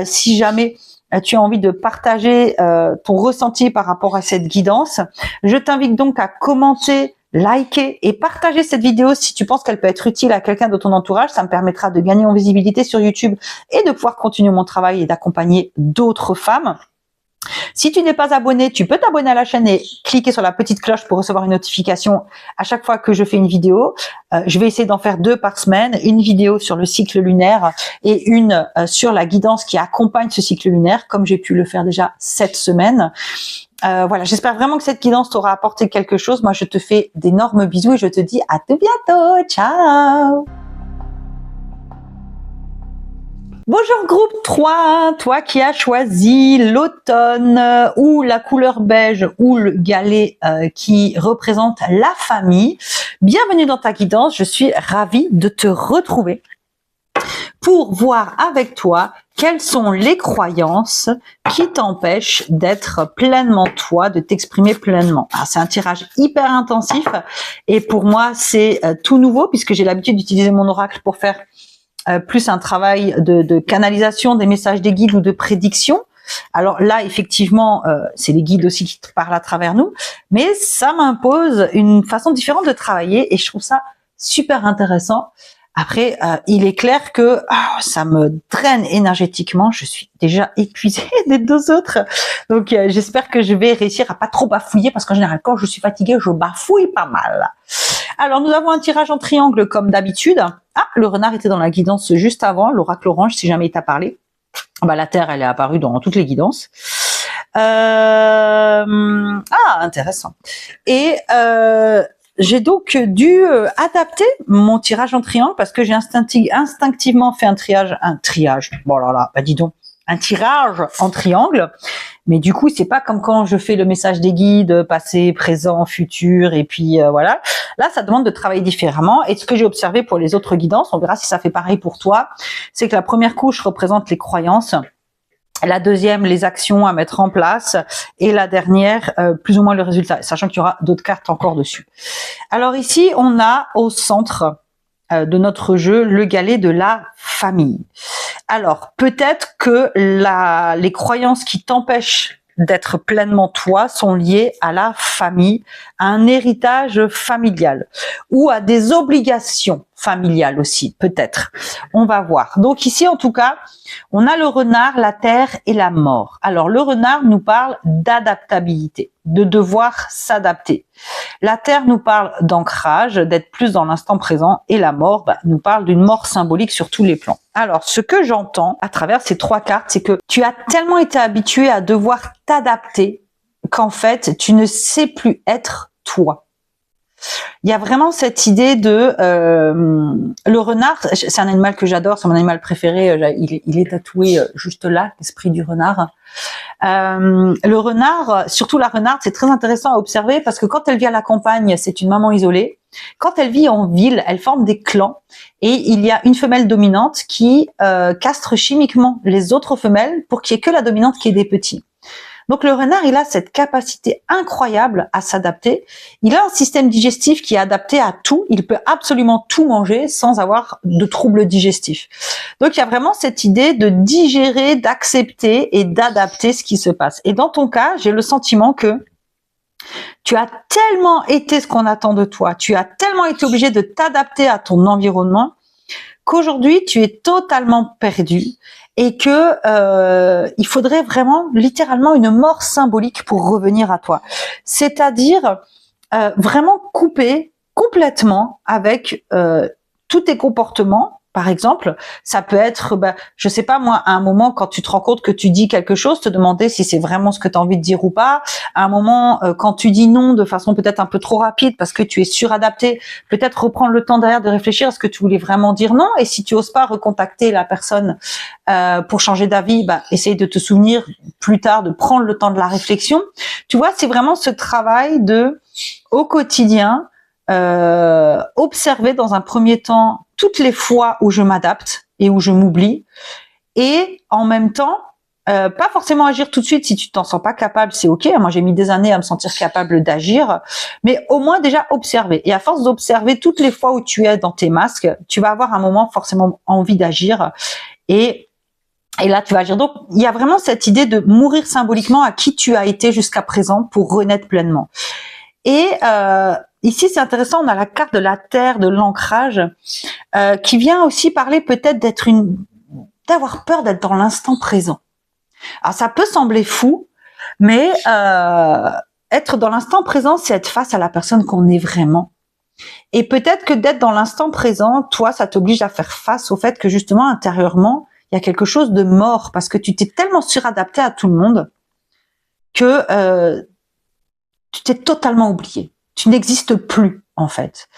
si jamais tu as envie de partager ton ressenti par rapport à cette guidance. Je t'invite donc à commenter, liker et partager cette vidéo si tu penses qu'elle peut être utile à quelqu'un de ton entourage. Ça me permettra de gagner en visibilité sur YouTube et de pouvoir continuer mon travail et d'accompagner d'autres femmes. Si tu n'es pas abonné, tu peux t'abonner à la chaîne et cliquer sur la petite cloche pour recevoir une notification à chaque fois que je fais une vidéo. Je vais essayer d'en faire 2 par semaine, une vidéo sur le cycle lunaire et une sur la guidance qui accompagne ce cycle lunaire, comme j'ai pu le faire déjà cette semaine. Voilà, j'espère vraiment que cette guidance t'aura apporté quelque chose. Moi, je te fais d'énormes bisous et je te dis à tout bientôt. Ciao! Bonjour groupe 3, toi qui as choisi l'automne ou la couleur beige ou le galet qui représente la famille. Bienvenue dans ta guidance, je suis ravie de te retrouver pour voir avec toi quelles sont les croyances qui t'empêchent d'être pleinement toi, de t'exprimer pleinement. C'est un tirage hyper intensif et pour moi c'est tout nouveau puisque j'ai l'habitude d'utiliser mon oracle pour faire plus un travail de canalisation des messages des guides ou de prédiction. Alors là, effectivement, c'est les guides aussi qui te parlent à travers nous, mais ça m'impose une façon différente de travailler et je trouve ça super intéressant. Après, il est clair que ça me draine énergétiquement. Je suis déjà épuisée des 2 autres. Donc, j'espère que je vais réussir à pas trop bafouiller parce qu'en général, quand je suis fatiguée, je bafouille pas mal. Alors, nous avons un tirage en triangle comme d'habitude. Le renard était dans la guidance juste avant, l'oracle orange, si jamais il t'a parlé. La Terre, elle est apparue dans toutes les guidances. Intéressant. Et j'ai donc dû adapter mon tirage en triangle parce que j'ai instinctivement fait un triage. Bon là là, dis donc, un tirage en triangle. Mais du coup, c'est pas comme quand je fais le message des guides, passé, présent, futur, et puis voilà. Là, ça demande de travailler différemment. Et ce que j'ai observé pour les autres guidances, on verra si ça fait pareil pour toi, c'est que la première couche représente les croyances, la deuxième, les actions à mettre en place, et la dernière, plus ou moins le résultat, sachant qu'il y aura d'autres cartes encore dessus. Alors ici, on a au centre de notre jeu le galet de la famille. Alors, peut-être que les croyances qui t'empêchent d'être pleinement toi sont liées à la famille, à un héritage familial ou à des obligations familiales aussi, peut-être. On va voir. Donc ici, en tout cas, on a le renard, la terre et la mort. Alors, le renard nous parle d'adaptabilité, de devoir s'adapter. La terre nous parle d'ancrage, d'être plus dans l'instant présent, et la mort nous parle d'une mort symbolique sur tous les plans. Alors, ce que j'entends à travers ces trois cartes, c'est que tu as tellement été habitué à devoir t'adapter qu'en fait, tu ne sais plus être toi. Il y a vraiment cette idée de le renard, c'est un animal que j'adore, c'est mon animal préféré, il est tatoué juste là, l'esprit du renard. Le renard, surtout la renarde, c'est très intéressant à observer parce que quand elle vit à la campagne, c'est une maman isolée. Quand elle vit en ville, elle forme des clans et il y a une femelle dominante qui castre chimiquement les autres femelles pour qu'il n'y ait que la dominante qui ait des petits. Donc le renard, il a cette capacité incroyable à s'adapter. Il a un système digestif qui est adapté à tout. Il peut absolument tout manger sans avoir de troubles digestifs. Donc il y a vraiment cette idée de digérer, d'accepter et d'adapter ce qui se passe. Et dans ton cas, j'ai le sentiment que tu as tellement été ce qu'on attend de toi, tu as tellement été obligé de t'adapter à ton environnement qu'aujourd'hui tu es totalement perdu et que il faudrait vraiment littéralement une mort symbolique pour revenir à toi. C'est-à-dire vraiment couper complètement avec tous tes comportements. Par exemple, ça peut être, je sais pas moi, à un moment quand tu te rends compte que tu dis quelque chose, te demander si c'est vraiment ce que tu as envie de dire ou pas. À un moment, quand tu dis non de façon peut-être un peu trop rapide parce que tu es suradapté, peut-être reprendre le temps derrière de réfléchir à ce que tu voulais vraiment dire non. Et si tu oses pas recontacter la personne pour changer d'avis, essaye de te souvenir plus tard de prendre le temps de la réflexion. Tu vois, c'est vraiment ce travail de au quotidien observer dans un premier temps toutes les fois où je m'adapte et où je m'oublie, et en même temps, pas forcément agir tout de suite si tu t'en sens pas capable, c'est ok. Moi, j'ai mis des années à me sentir capable d'agir, mais au moins déjà observer. Et à force d'observer toutes les fois où tu es dans tes masques, tu vas avoir un moment forcément envie d'agir, et là, tu vas agir. Donc, il y a vraiment cette idée de mourir symboliquement à qui tu as été jusqu'à présent pour renaître pleinement. Et ici, c'est intéressant, on a la carte de la terre, de l'ancrage, qui vient aussi parler peut-être d'avoir peur d'être dans l'instant présent. Alors, ça peut sembler fou, mais être dans l'instant présent, c'est être face à la personne qu'on est vraiment. Et peut-être que d'être dans l'instant présent, toi, ça t'oblige à faire face au fait que justement, intérieurement, il y a quelque chose de mort, parce que tu t'es tellement suradapté à tout le monde que tu t'es totalement oublié. Tu n'existes plus, en fait.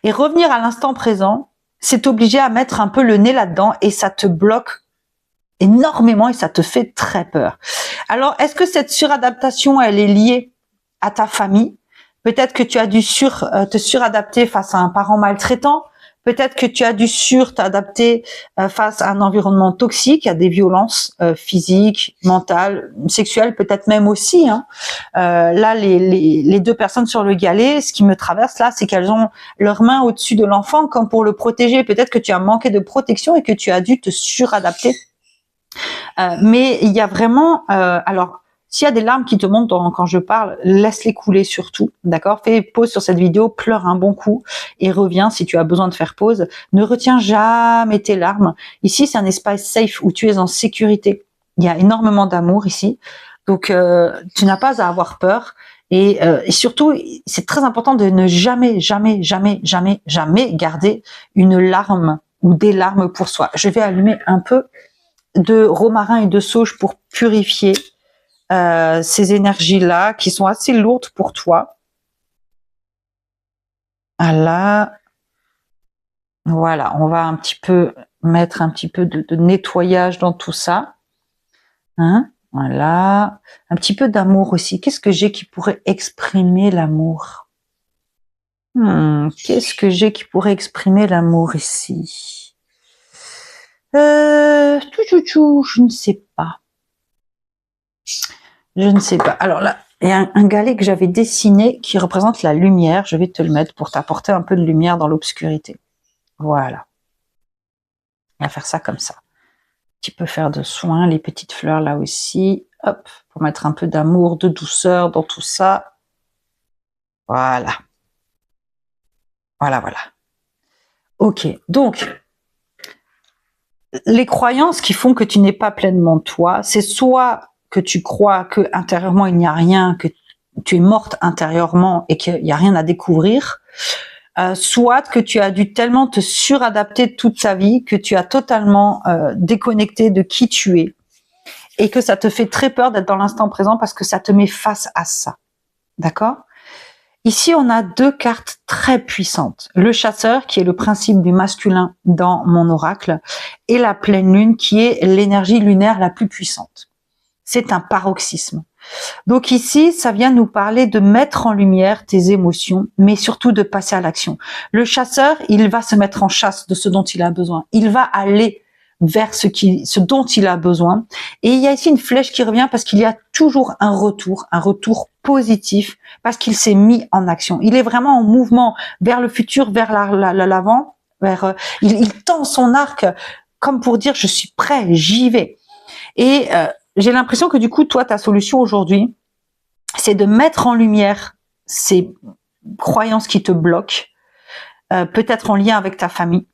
Et revenir à l'instant présent, c'est t'obliger à mettre un peu le nez là-dedans et ça te bloque énormément et ça te fait très peur. Alors, est-ce que cette suradaptation, elle est liée à ta famille? Peut-être que tu as dû te suradapter face à un parent maltraitant. Peut-être que tu as dû t'adapter face à un environnement toxique, à des violences physiques, mentales, sexuelles, peut-être même aussi. Là, les deux personnes sur le galet, ce qui me traverse là, c'est qu'elles ont leurs mains au-dessus de l'enfant comme pour le protéger. Peut-être que tu as manqué de protection et que tu as dû te suradapter. Mais il y a vraiment... alors, s'il y a des larmes qui te montent quand je parle, laisse-les couler surtout, d'accord? Fais pause sur cette vidéo, pleure un bon coup et reviens si tu as besoin de faire pause. Ne retiens jamais tes larmes. Ici, c'est un espace safe où tu es en sécurité. Il y a énormément d'amour ici. Donc, tu n'as pas à avoir peur. Et surtout, c'est très important de ne jamais, jamais, jamais, jamais, jamais garder une larme ou des larmes pour soi. Je vais allumer un peu de romarin et de sauge pour purifier ces énergies-là qui sont assez lourdes pour toi. Voilà, on va un petit peu mettre un petit peu de nettoyage dans tout ça. Hein? Voilà. Un petit peu d'amour aussi. Qu'est-ce que j'ai qui pourrait exprimer l'amour? Qu'est-ce que j'ai qui pourrait exprimer l'amour ici? Je ne sais pas. Je ne sais pas. Alors là, il y a un galet que j'avais dessiné qui représente la lumière. Je vais te le mettre pour t'apporter un peu de lumière dans l'obscurité. Voilà. On va faire ça comme ça. Tu peux faire de soin, les petites fleurs là aussi. Hop, pour mettre un peu d'amour, de douceur dans tout ça. Voilà. Voilà, voilà. Ok, donc, les croyances qui font que tu n'es pas pleinement toi, c'est soit que tu crois que intérieurement il n'y a rien, que tu es morte intérieurement et qu'il n'y a rien à découvrir, soit que tu as dû tellement te suradapter toute ta vie que tu as totalement déconnecté de qui tu es et que ça te fait très peur d'être dans l'instant présent parce que ça te met face à ça. D'accord ? Ici, on a deux cartes très puissantes. Le chasseur, qui est le principe du masculin dans mon oracle, et la pleine lune, qui est l'énergie lunaire la plus puissante. C'est un paroxysme. Donc ici, ça vient nous parler de mettre en lumière tes émotions, mais surtout de passer à l'action. Le chasseur, il va se mettre en chasse de ce dont il a besoin. Il va aller vers ce dont il a besoin. Et il y a ici une flèche qui revient parce qu'il y a toujours un retour positif, parce qu'il s'est mis en action. Il est vraiment en mouvement vers le futur, vers l'avant, il tend son arc comme pour dire je suis prêt, j'y vais. Et j'ai l'impression que du coup, toi, ta solution aujourd'hui, c'est de mettre en lumière ces croyances qui te bloquent, peut-être en lien avec ta famille,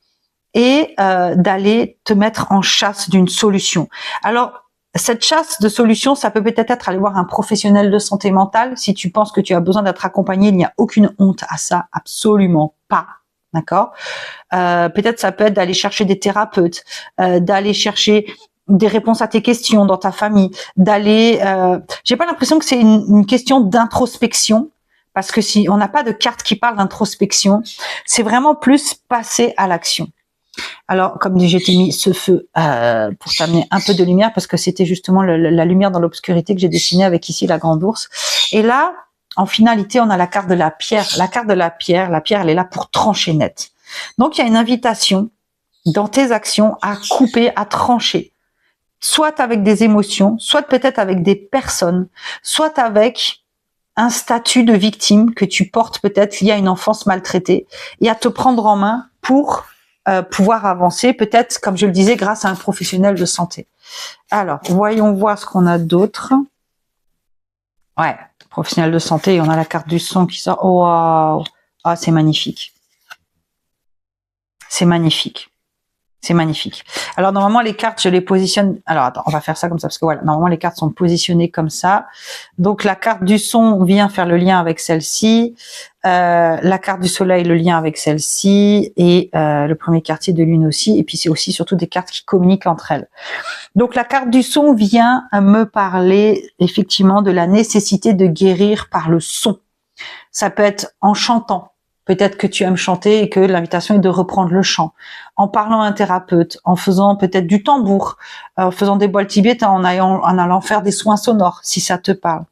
et d'aller te mettre en chasse d'une solution. Alors, cette chasse de solution, ça peut peut-être être aller voir un professionnel de santé mentale. Si tu penses que tu as besoin d'être accompagné, il n'y a aucune honte à ça, absolument pas. D'accord ? Peut-être ça peut être d'aller chercher des thérapeutes, d'aller chercher des réponses à tes questions dans ta famille, d'aller... j'ai pas l'impression que c'est une question d'introspection, parce que si on n'a pas de carte qui parle d'introspection, c'est vraiment plus passer à l'action. Alors, comme dit, j'ai mis ce feu pour t'amener un peu de lumière, parce que c'était justement la lumière dans l'obscurité que j'ai dessinée avec ici la grande ours. Et là, en finalité, on a la carte de la pierre. La carte de la pierre, elle est là pour trancher net. Donc, il y a une invitation dans tes actions à couper, à trancher. Soit avec des émotions, soit peut-être avec des personnes, soit avec un statut de victime que tu portes peut-être lié à une enfance maltraitée, et à te prendre en main pour pouvoir avancer, peut-être, comme je le disais, grâce à un professionnel de santé. Alors, voyons voir ce qu'on a d'autre. Ouais, professionnel de santé, et on a la carte du son qui sort. Oh, waouh! Ah, c'est magnifique. C'est magnifique. C'est magnifique. Alors, normalement, les cartes, je les positionne... Alors, attends, on va faire ça comme ça, parce que voilà, normalement, les cartes sont positionnées comme ça. Donc, la carte du son vient faire le lien avec celle-ci. La carte du soleil, le lien avec celle-ci. Et le premier quartier de lune aussi. Et puis, c'est aussi surtout des cartes qui communiquent entre elles. Donc, la carte du son vient me parler, effectivement, de la nécessité de guérir par le son. Ça peut être en chantant. Peut-être que tu aimes chanter et que l'invitation est de reprendre le chant. En parlant à un thérapeute, en faisant peut-être du tambour, en faisant des bols tibétains, en allant faire des soins sonores, si ça te parle.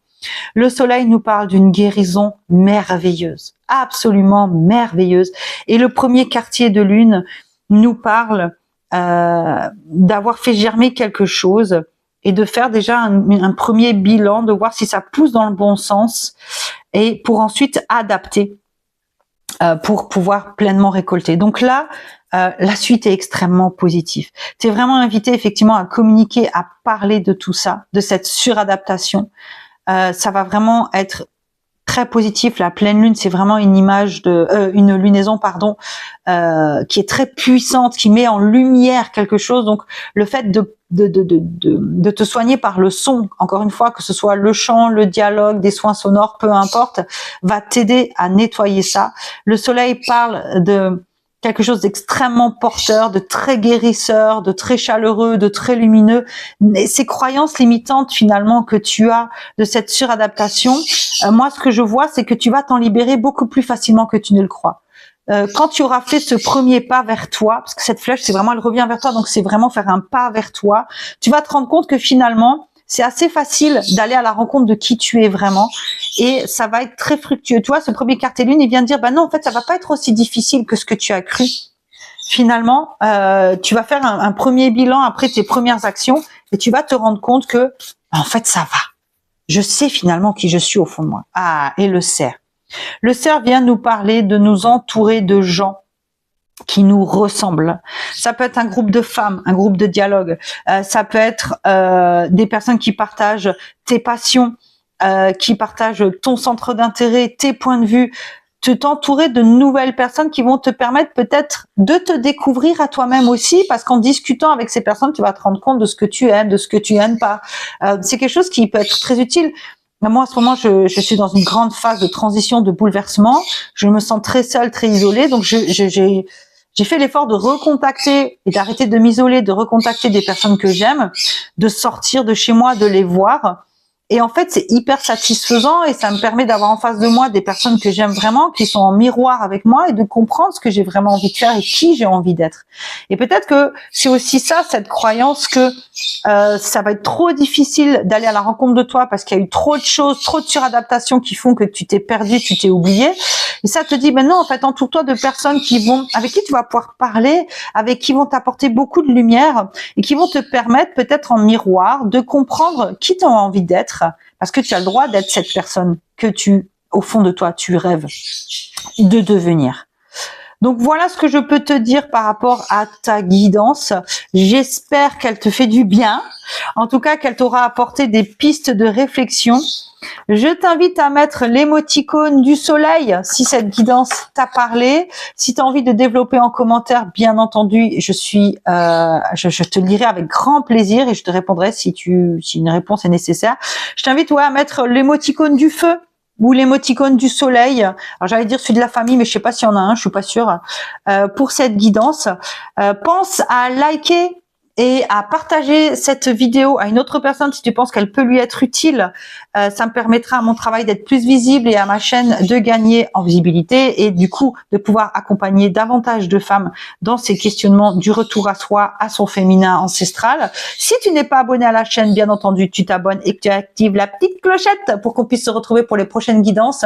Le soleil nous parle d'une guérison merveilleuse, absolument merveilleuse. Et le premier quartier de lune nous parle d'avoir fait germer quelque chose et de faire déjà un premier bilan, de voir si ça pousse dans le bon sens et pour ensuite adapter. Pour pouvoir pleinement récolter. Donc là, la suite est extrêmement positive. Tu es vraiment invité effectivement à communiquer, à parler de tout ça, de cette suradaptation. Ça va vraiment être très positif. La pleine lune, c'est vraiment une image une lunaison, qui est très puissante, qui met en lumière quelque chose. Donc le fait de te soigner par le son, encore une fois, que ce soit le chant, le dialogue, des soins sonores, peu importe, va t'aider à nettoyer ça. Le soleil parle de quelque chose d'extrêmement porteur, de très guérisseur, de très chaleureux, de très lumineux. Et ces croyances limitantes finalement que tu as de cette suradaptation, moi ce que je vois, c'est que tu vas t'en libérer beaucoup plus facilement que tu ne le crois. Quand tu auras fait ce premier pas vers toi, parce que cette flèche, c'est vraiment, elle revient vers toi, donc c'est vraiment faire un pas vers toi, tu vas te rendre compte que finalement, c'est assez facile d'aller à la rencontre de qui tu es vraiment et ça va être très fructueux. Tu vois, ce premier quartier lune, il vient de dire, bah non, en fait, ça va pas être aussi difficile que ce que tu as cru. Finalement, tu vas faire un premier bilan après tes premières actions et tu vas te rendre compte que, en fait, ça va. Je sais finalement qui je suis au fond de moi. Ah, et le cerf. Le cerf vient nous parler de nous entourer de gens qui nous ressemblent. Ça peut être un groupe de femmes, un groupe de dialogue. Ça peut être des personnes qui partagent tes passions, qui partagent ton centre d'intérêt, tes points de vue. T'entourer de nouvelles personnes qui vont te permettre peut-être de te découvrir à toi-même aussi, parce qu'en discutant avec ces personnes, tu vas te rendre compte de ce que tu aimes, de ce que tu n'aimes pas. C'est quelque chose qui peut être très utile. Moi, en ce moment, je suis dans une grande phase de transition, de bouleversement. Je me sens très seule, très isolée. Donc, j'ai fait l'effort de recontacter et d'arrêter de m'isoler, de recontacter des personnes que j'aime, de sortir de chez moi, de les voir. Et en fait, c'est hyper satisfaisant et ça me permet d'avoir en face de moi des personnes que j'aime vraiment, qui sont en miroir avec moi et de comprendre ce que j'ai vraiment envie de faire et qui j'ai envie d'être. Et peut-être que c'est aussi ça, cette croyance que ça va être trop difficile d'aller à la rencontre de toi parce qu'il y a eu trop de choses, trop de suradaptations qui font que tu t'es perdu, tu t'es oublié. Et ça te dit, ben non, en fait, entoure-toi de personnes avec qui tu vas pouvoir parler, avec qui vont t'apporter beaucoup de lumière et qui vont te permettre peut-être en miroir de comprendre qui tu as envie d'être, parce que tu as le droit d'être cette personne que au fond de toi, tu rêves de devenir. Donc voilà ce que je peux te dire par rapport à ta guidance. J'espère qu'elle te fait du bien. En tout cas, qu'elle t'aura apporté des pistes de réflexion. Je t'invite à mettre l'émoticône du soleil si cette guidance t'a parlé. Si tu as envie de développer en commentaire, bien entendu, je te lirai avec grand plaisir et je te répondrai si une réponse est nécessaire. Je t'invite à mettre l'émoticône du feu ou l'émoticône du soleil. Alors j'allais dire celui de la famille, mais je sais pas s'il y en a un, je suis pas sûre. Pour cette guidance, pense à liker et à partager cette vidéo à une autre personne si tu penses qu'elle peut lui être utile. Ça me permettra à mon travail d'être plus visible et à ma chaîne de gagner en visibilité et du coup de pouvoir accompagner davantage de femmes dans ces questionnements du retour à soi, à son féminin ancestral. Si tu n'es pas abonné à la chaîne, bien entendu, tu t'abonnes et que tu actives la petite clochette pour qu'on puisse se retrouver pour les prochaines guidances.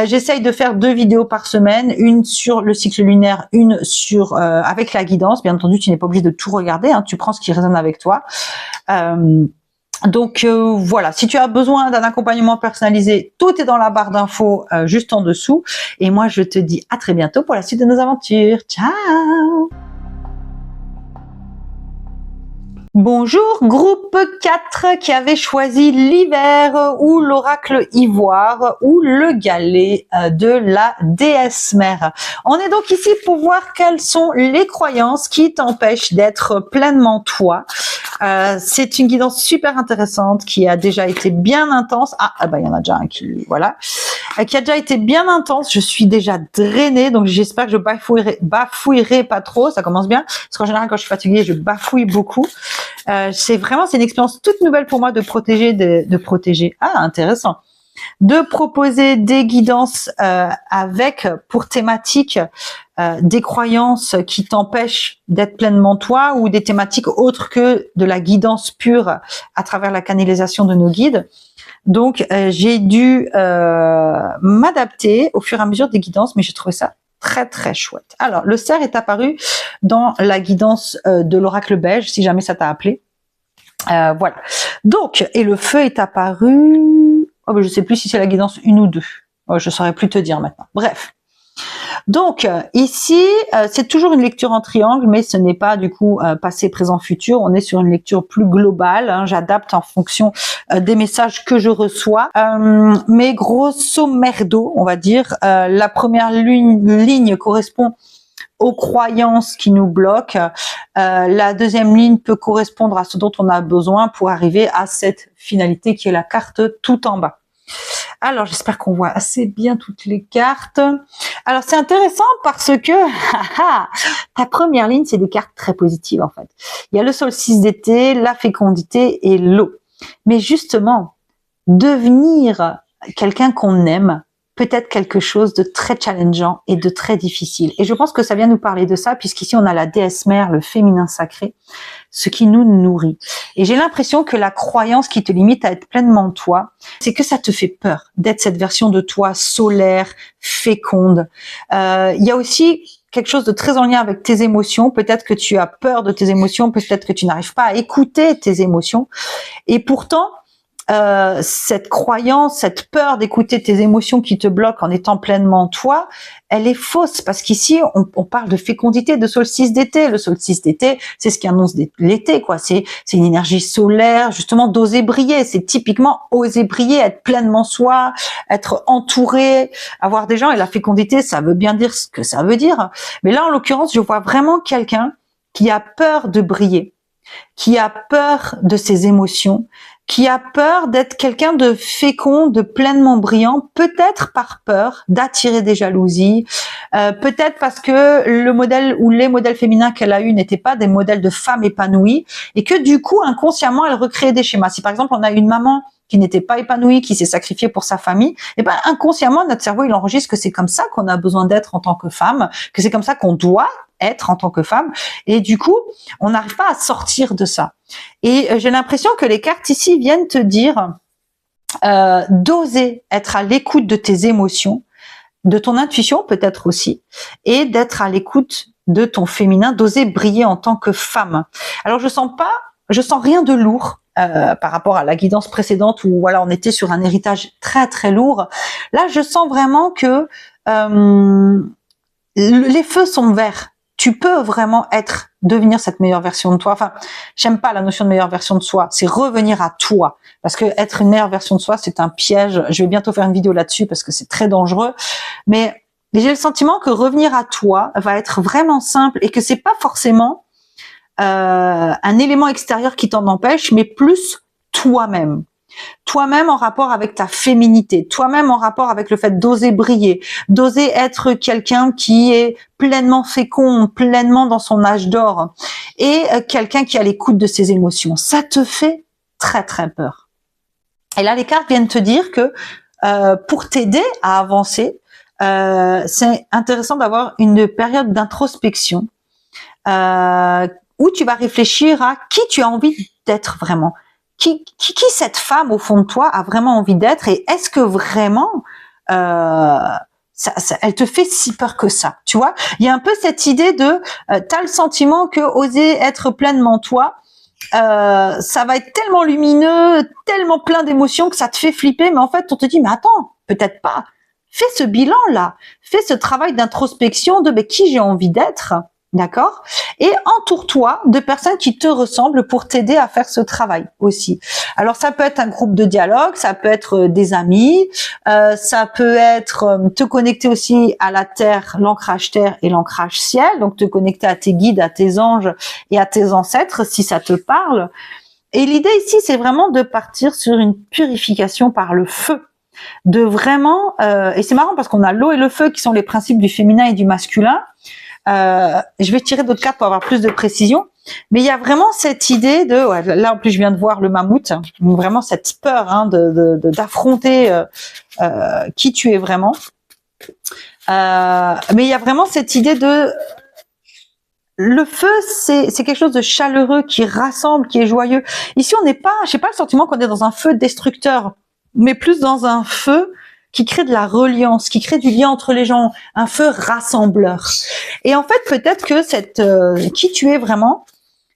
J'essaye de faire 2 vidéos par semaine, une sur le cycle lunaire, une sur avec la guidance. Bien entendu, tu n'es pas obligé de tout regarder, hein, tu prends ce qui résonne avec toi. Donc voilà, si tu as besoin d'un accompagnement personnalisé, tout est dans la barre d'infos juste en dessous. Et moi, je te dis à très bientôt pour la suite de nos aventures. Ciao! Bonjour, groupe 4 qui avait choisi l'hiver ou l'oracle ivoire ou le galet de la déesse mère. On est donc ici pour voir quelles sont les croyances qui t'empêchent d'être pleinement toi. C'est une guidance super intéressante qui a déjà été bien intense. Il y en a déjà un qui, voilà, qui a déjà été bien intense. Je suis déjà drainée, donc j'espère que je bafouillerai pas trop. Ça commence bien, parce qu'en général, quand je suis fatiguée, je bafouille beaucoup. C'est une expérience toute nouvelle pour moi de protéger. Ah, intéressant. De proposer des guidances avec pour thématique des croyances qui t'empêchent d'être pleinement toi ou des thématiques autres que de la guidance pure à travers la canalisation de nos guides. Donc, j'ai dû m'adapter au fur et à mesure des guidances, mais j'ai trouvé ça très très chouette. Alors, le cerf est apparu dans la guidance de l'oracle beige, si jamais ça t'a appelé. Voilà. Donc, et le feu est apparu... Oh, je sais plus si c'est la guidance 1 ou 2. Oh, je saurais plus te dire maintenant. Bref. Donc ici, c'est toujours une lecture en triangle, mais ce n'est pas du coup passé, présent, futur. On est sur une lecture plus globale. Hein. J'adapte en fonction des messages que je reçois. Mais grosso merdo, on va dire, la première ligne correspond aux croyances qui nous bloquent. La deuxième ligne peut correspondre à ce dont on a besoin pour arriver à cette finalité qui est la carte tout en bas. Alors, j'espère qu'on voit assez bien toutes les cartes. Alors, c'est intéressant parce que ta première ligne, c'est des cartes très positives en fait. Il y a le solstice d'été, la fécondité et l'eau. Mais justement, devenir quelqu'un qu'on aime, peut-être quelque chose de très challengeant et de très difficile. Et je pense que ça vient nous parler de ça, puisqu'ici on a la déesse mère, le féminin sacré, ce qui nous nourrit. Et j'ai l'impression que la croyance qui te limite à être pleinement toi, c'est que ça te fait peur d'être cette version de toi solaire, féconde. Il y a aussi quelque chose de très en lien avec tes émotions. Peut-être que tu as peur de tes émotions, peut-être que tu n'arrives pas à écouter tes émotions. Et pourtant, cette croyance, cette peur d'écouter tes émotions qui te bloquent en étant pleinement toi, elle est fausse, parce qu'ici on parle de fécondité, de solstice d'été. Le solstice d'été, c'est ce qui annonce l'été, quoi. C'est une énergie solaire, justement, d'oser briller. C'est typiquement oser briller, être pleinement soi, être entouré, avoir des gens. Et la fécondité, ça veut bien dire ce que ça veut dire. Mais là, en l'occurrence, je vois vraiment quelqu'un qui a peur de briller, qui a peur de ses émotions, qui a peur d'être quelqu'un de fécond, de pleinement brillant, peut-être par peur d'attirer des jalousies, peut-être parce que le modèle ou les modèles féminins qu'elle a eu n'étaient pas des modèles de femmes épanouies, et que du coup, inconsciemment, elle recréait des schémas. Si par exemple, on a une maman qui n'était pas épanouie, qui s'est sacrifiée pour sa famille, et ben inconsciemment, notre cerveau, il enregistre que c'est comme ça qu'on a besoin d'être en tant que femme, que c'est comme ça qu'on doit être en tant que femme, et du coup, on n'arrive pas à sortir de ça. Et j'ai l'impression que les cartes ici viennent te dire d'oser être à l'écoute de tes émotions, de ton intuition peut-être aussi, et d'être à l'écoute de ton féminin, d'oser briller en tant que femme. Alors je sens rien de lourd par rapport à la guidance précédente où voilà, on était sur un héritage très très lourd. Là, je sens vraiment que les feux sont verts. Tu peux vraiment devenir cette meilleure version de toi. Enfin, j'aime pas la notion de meilleure version de soi. C'est revenir à toi. Parce que être une meilleure version de soi, c'est un piège. Je vais bientôt faire une vidéo là-dessus parce que c'est très dangereux. Mais j'ai le sentiment que revenir à toi va être vraiment simple et que c'est pas forcément un élément extérieur qui t'en empêche, mais plus toi-même. Toi-même en rapport avec ta féminité, toi-même en rapport avec le fait d'oser briller, d'oser être quelqu'un qui est pleinement fécond, pleinement dans son âge d'or, et quelqu'un qui a l'écoute de ses émotions. Ça te fait très très peur. Et là, les cartes viennent te dire que pour t'aider à avancer, c'est intéressant d'avoir une période d'introspection où tu vas réfléchir à qui tu as envie d'être vraiment. Qui cette femme au fond de toi a vraiment envie d'être, et est-ce que vraiment elle te fait si peur que ça, tu vois? Il y a un peu cette idée de t'as le sentiment que oser être pleinement toi, ça va être tellement lumineux, tellement plein d'émotions que ça te fait flipper, mais en fait on te dit mais attends, peut-être pas. Fais ce bilan là, fais ce travail d'introspection de qui j'ai envie d'être. D'accord? Et entoure-toi de personnes qui te ressemblent pour t'aider à faire ce travail aussi. Alors ça peut être un groupe de dialogue, ça peut être des amis, ça peut être te connecter aussi à la terre, l'ancrage terre et l'ancrage ciel, donc te connecter à tes guides, à tes anges et à tes ancêtres si ça te parle. Et l'idée ici, c'est vraiment de partir sur une purification par le feu. De vraiment, et c'est marrant parce qu'on a l'eau et le feu qui sont les principes du féminin et du masculin. Je vais tirer d'autres cartes pour avoir plus de précision, mais il y a vraiment cette idée de, là en plus je viens de voir le mammouth, vraiment cette peur d'affronter qui tu es vraiment. Mais il y a vraiment cette idée de le feu, c'est quelque chose de chaleureux qui rassemble, qui est joyeux. Ici on n'est pas, j'ai pas le sentiment qu'on est dans un feu destructeur, mais plus dans un feu qui crée de la reliance, qui crée du lien entre les gens, un feu rassembleur. Et en fait, peut-être que qui tu es vraiment,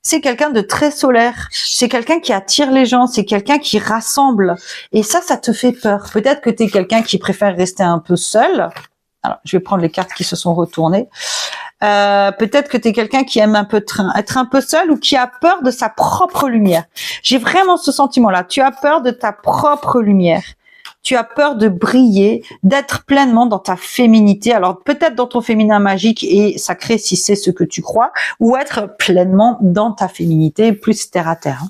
c'est quelqu'un de très solaire, c'est quelqu'un qui attire les gens, c'est quelqu'un qui rassemble. Et ça te fait peur. Peut-être que tu es quelqu'un qui préfère rester un peu seul. Alors, je vais prendre les cartes qui se sont retournées. Peut-être que tu es quelqu'un qui aime un peu être un peu seul ou qui a peur de sa propre lumière. J'ai vraiment ce sentiment-là. Tu as peur de ta propre lumière. Tu as peur de briller, d'être pleinement dans ta féminité. Alors peut-être dans ton féminin magique et sacré si c'est ce que tu crois, ou être pleinement dans ta féminité, plus terre à terre.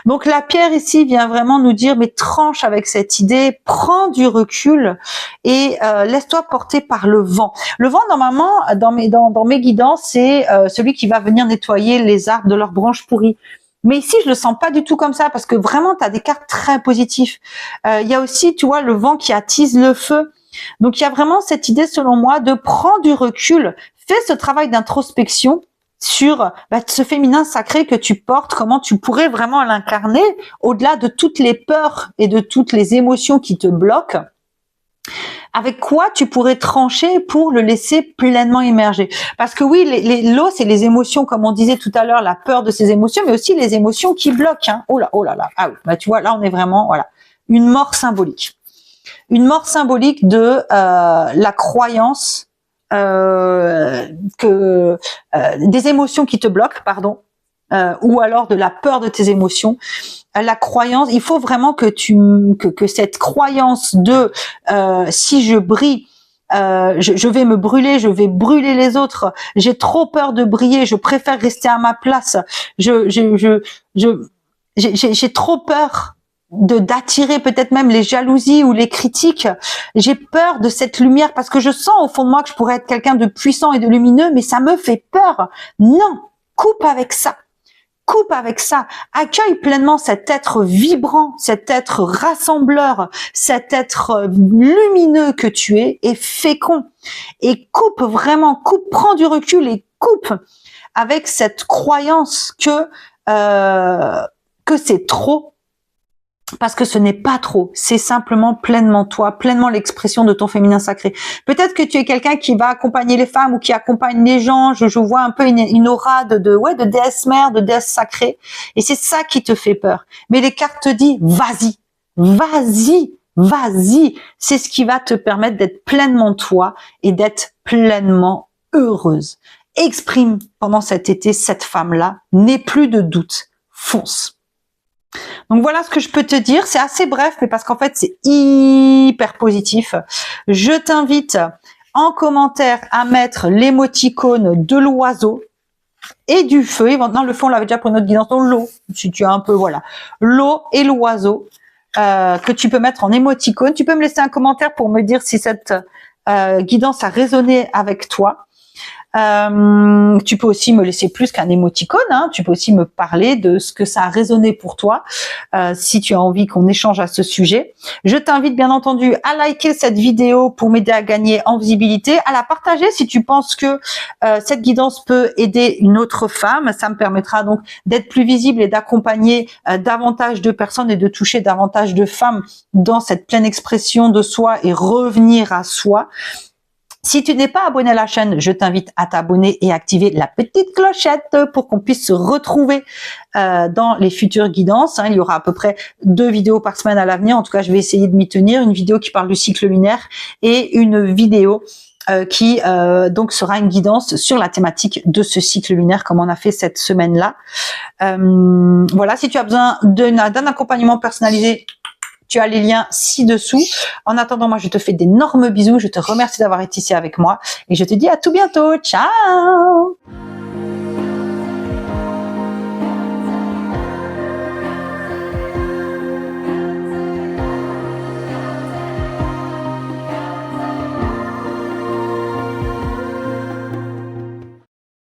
Donc la pierre ici vient vraiment nous dire, mais tranche avec cette idée, prends du recul et laisse-toi porter par le vent. Le vent, normalement, dans mes guidances, c'est celui qui va venir nettoyer les arbres de leurs branches pourries. Mais ici, je le sens pas du tout comme ça parce que vraiment, tu as des cartes très positives. Il y a aussi, tu vois, le vent qui attise le feu. Donc, il y a vraiment cette idée, selon moi, de prendre du recul. Fais ce travail d'introspection sur ce féminin sacré que tu portes, comment tu pourrais vraiment l'incarner au-delà de toutes les peurs et de toutes les émotions qui te bloquent. Avec quoi tu pourrais trancher pour le laisser pleinement émerger? Parce que oui, l'eau, c'est les émotions, comme on disait tout à l'heure, la peur de ces émotions, mais aussi les émotions qui bloquent. Hein. Oh là là. Ah oui, tu vois, là, on est vraiment, voilà, une mort symbolique. Une mort symbolique de la croyance des émotions qui te bloquent, pardon, ou alors de la peur de tes émotions. La croyance, il faut vraiment que que cette croyance de si je brille, je vais me brûler, je vais brûler les autres. J'ai trop peur de briller, je préfère rester à ma place. J'ai trop peur d'attirer peut-être même les jalousies ou les critiques. J'ai peur de cette lumière parce que je sens au fond de moi que je pourrais être quelqu'un de puissant et de lumineux, mais ça me fait peur. Non, coupe avec ça. Coupe avec ça, accueille pleinement cet être vibrant, cet être rassembleur, cet être lumineux que tu es et fécond. Et coupe vraiment, prends du recul et coupe avec cette croyance que c'est trop. Parce que ce n'est pas trop, c'est simplement pleinement toi, pleinement l'expression de ton féminin sacré. Peut-être que tu es quelqu'un qui va accompagner les femmes ou qui accompagne les gens. Je vois un peu une aura de déesse mère, de déesse sacrée. Et c'est ça qui te fait peur. Mais les cartes te disent, vas-y, vas-y, vas-y. C'est ce qui va te permettre d'être pleinement toi et d'être pleinement heureuse. Exprime pendant cet été cette femme-là. N'aie plus de doute. Fonce. Donc voilà ce que je peux te dire. C'est assez bref, mais parce qu'en fait, c'est hyper positif. Je t'invite en commentaire à mettre l'émoticône de l'oiseau et du feu. Non, le feu, on l'avait déjà pour une autre guidance. Donc l'eau, si tu as un peu, voilà. L'eau et l'oiseau que tu peux mettre en émoticône. Tu peux me laisser un commentaire pour me dire si cette guidance a résonné avec toi. Tu peux aussi me laisser plus qu'un émoticône, hein. Tu peux aussi me parler de ce que ça a résonné pour toi, si tu as envie qu'on échange à ce sujet. Je t'invite bien entendu à liker cette vidéo pour m'aider à gagner en visibilité, à la partager si tu penses que cette guidance peut aider une autre femme. Ça me permettra donc d'être plus visible et d'accompagner davantage de personnes et de toucher davantage de femmes dans cette pleine expression de soi et revenir à soi. Si tu n'es pas abonné à la chaîne, je t'invite à t'abonner et activer la petite clochette pour qu'on puisse se retrouver dans les futures guidances. Il y aura à peu près 2 vidéos par semaine à l'avenir. En tout cas, je vais essayer de m'y tenir. Une vidéo qui parle du cycle lunaire et une vidéo qui donc sera une guidance sur la thématique de ce cycle lunaire comme on a fait cette semaine-là. Voilà, si tu as besoin d'un accompagnement personnalisé, tu as les liens ci-dessous. En attendant, moi, je te fais d'énormes bisous. Je te remercie d'avoir été ici avec moi et je te dis à tout bientôt. Ciao!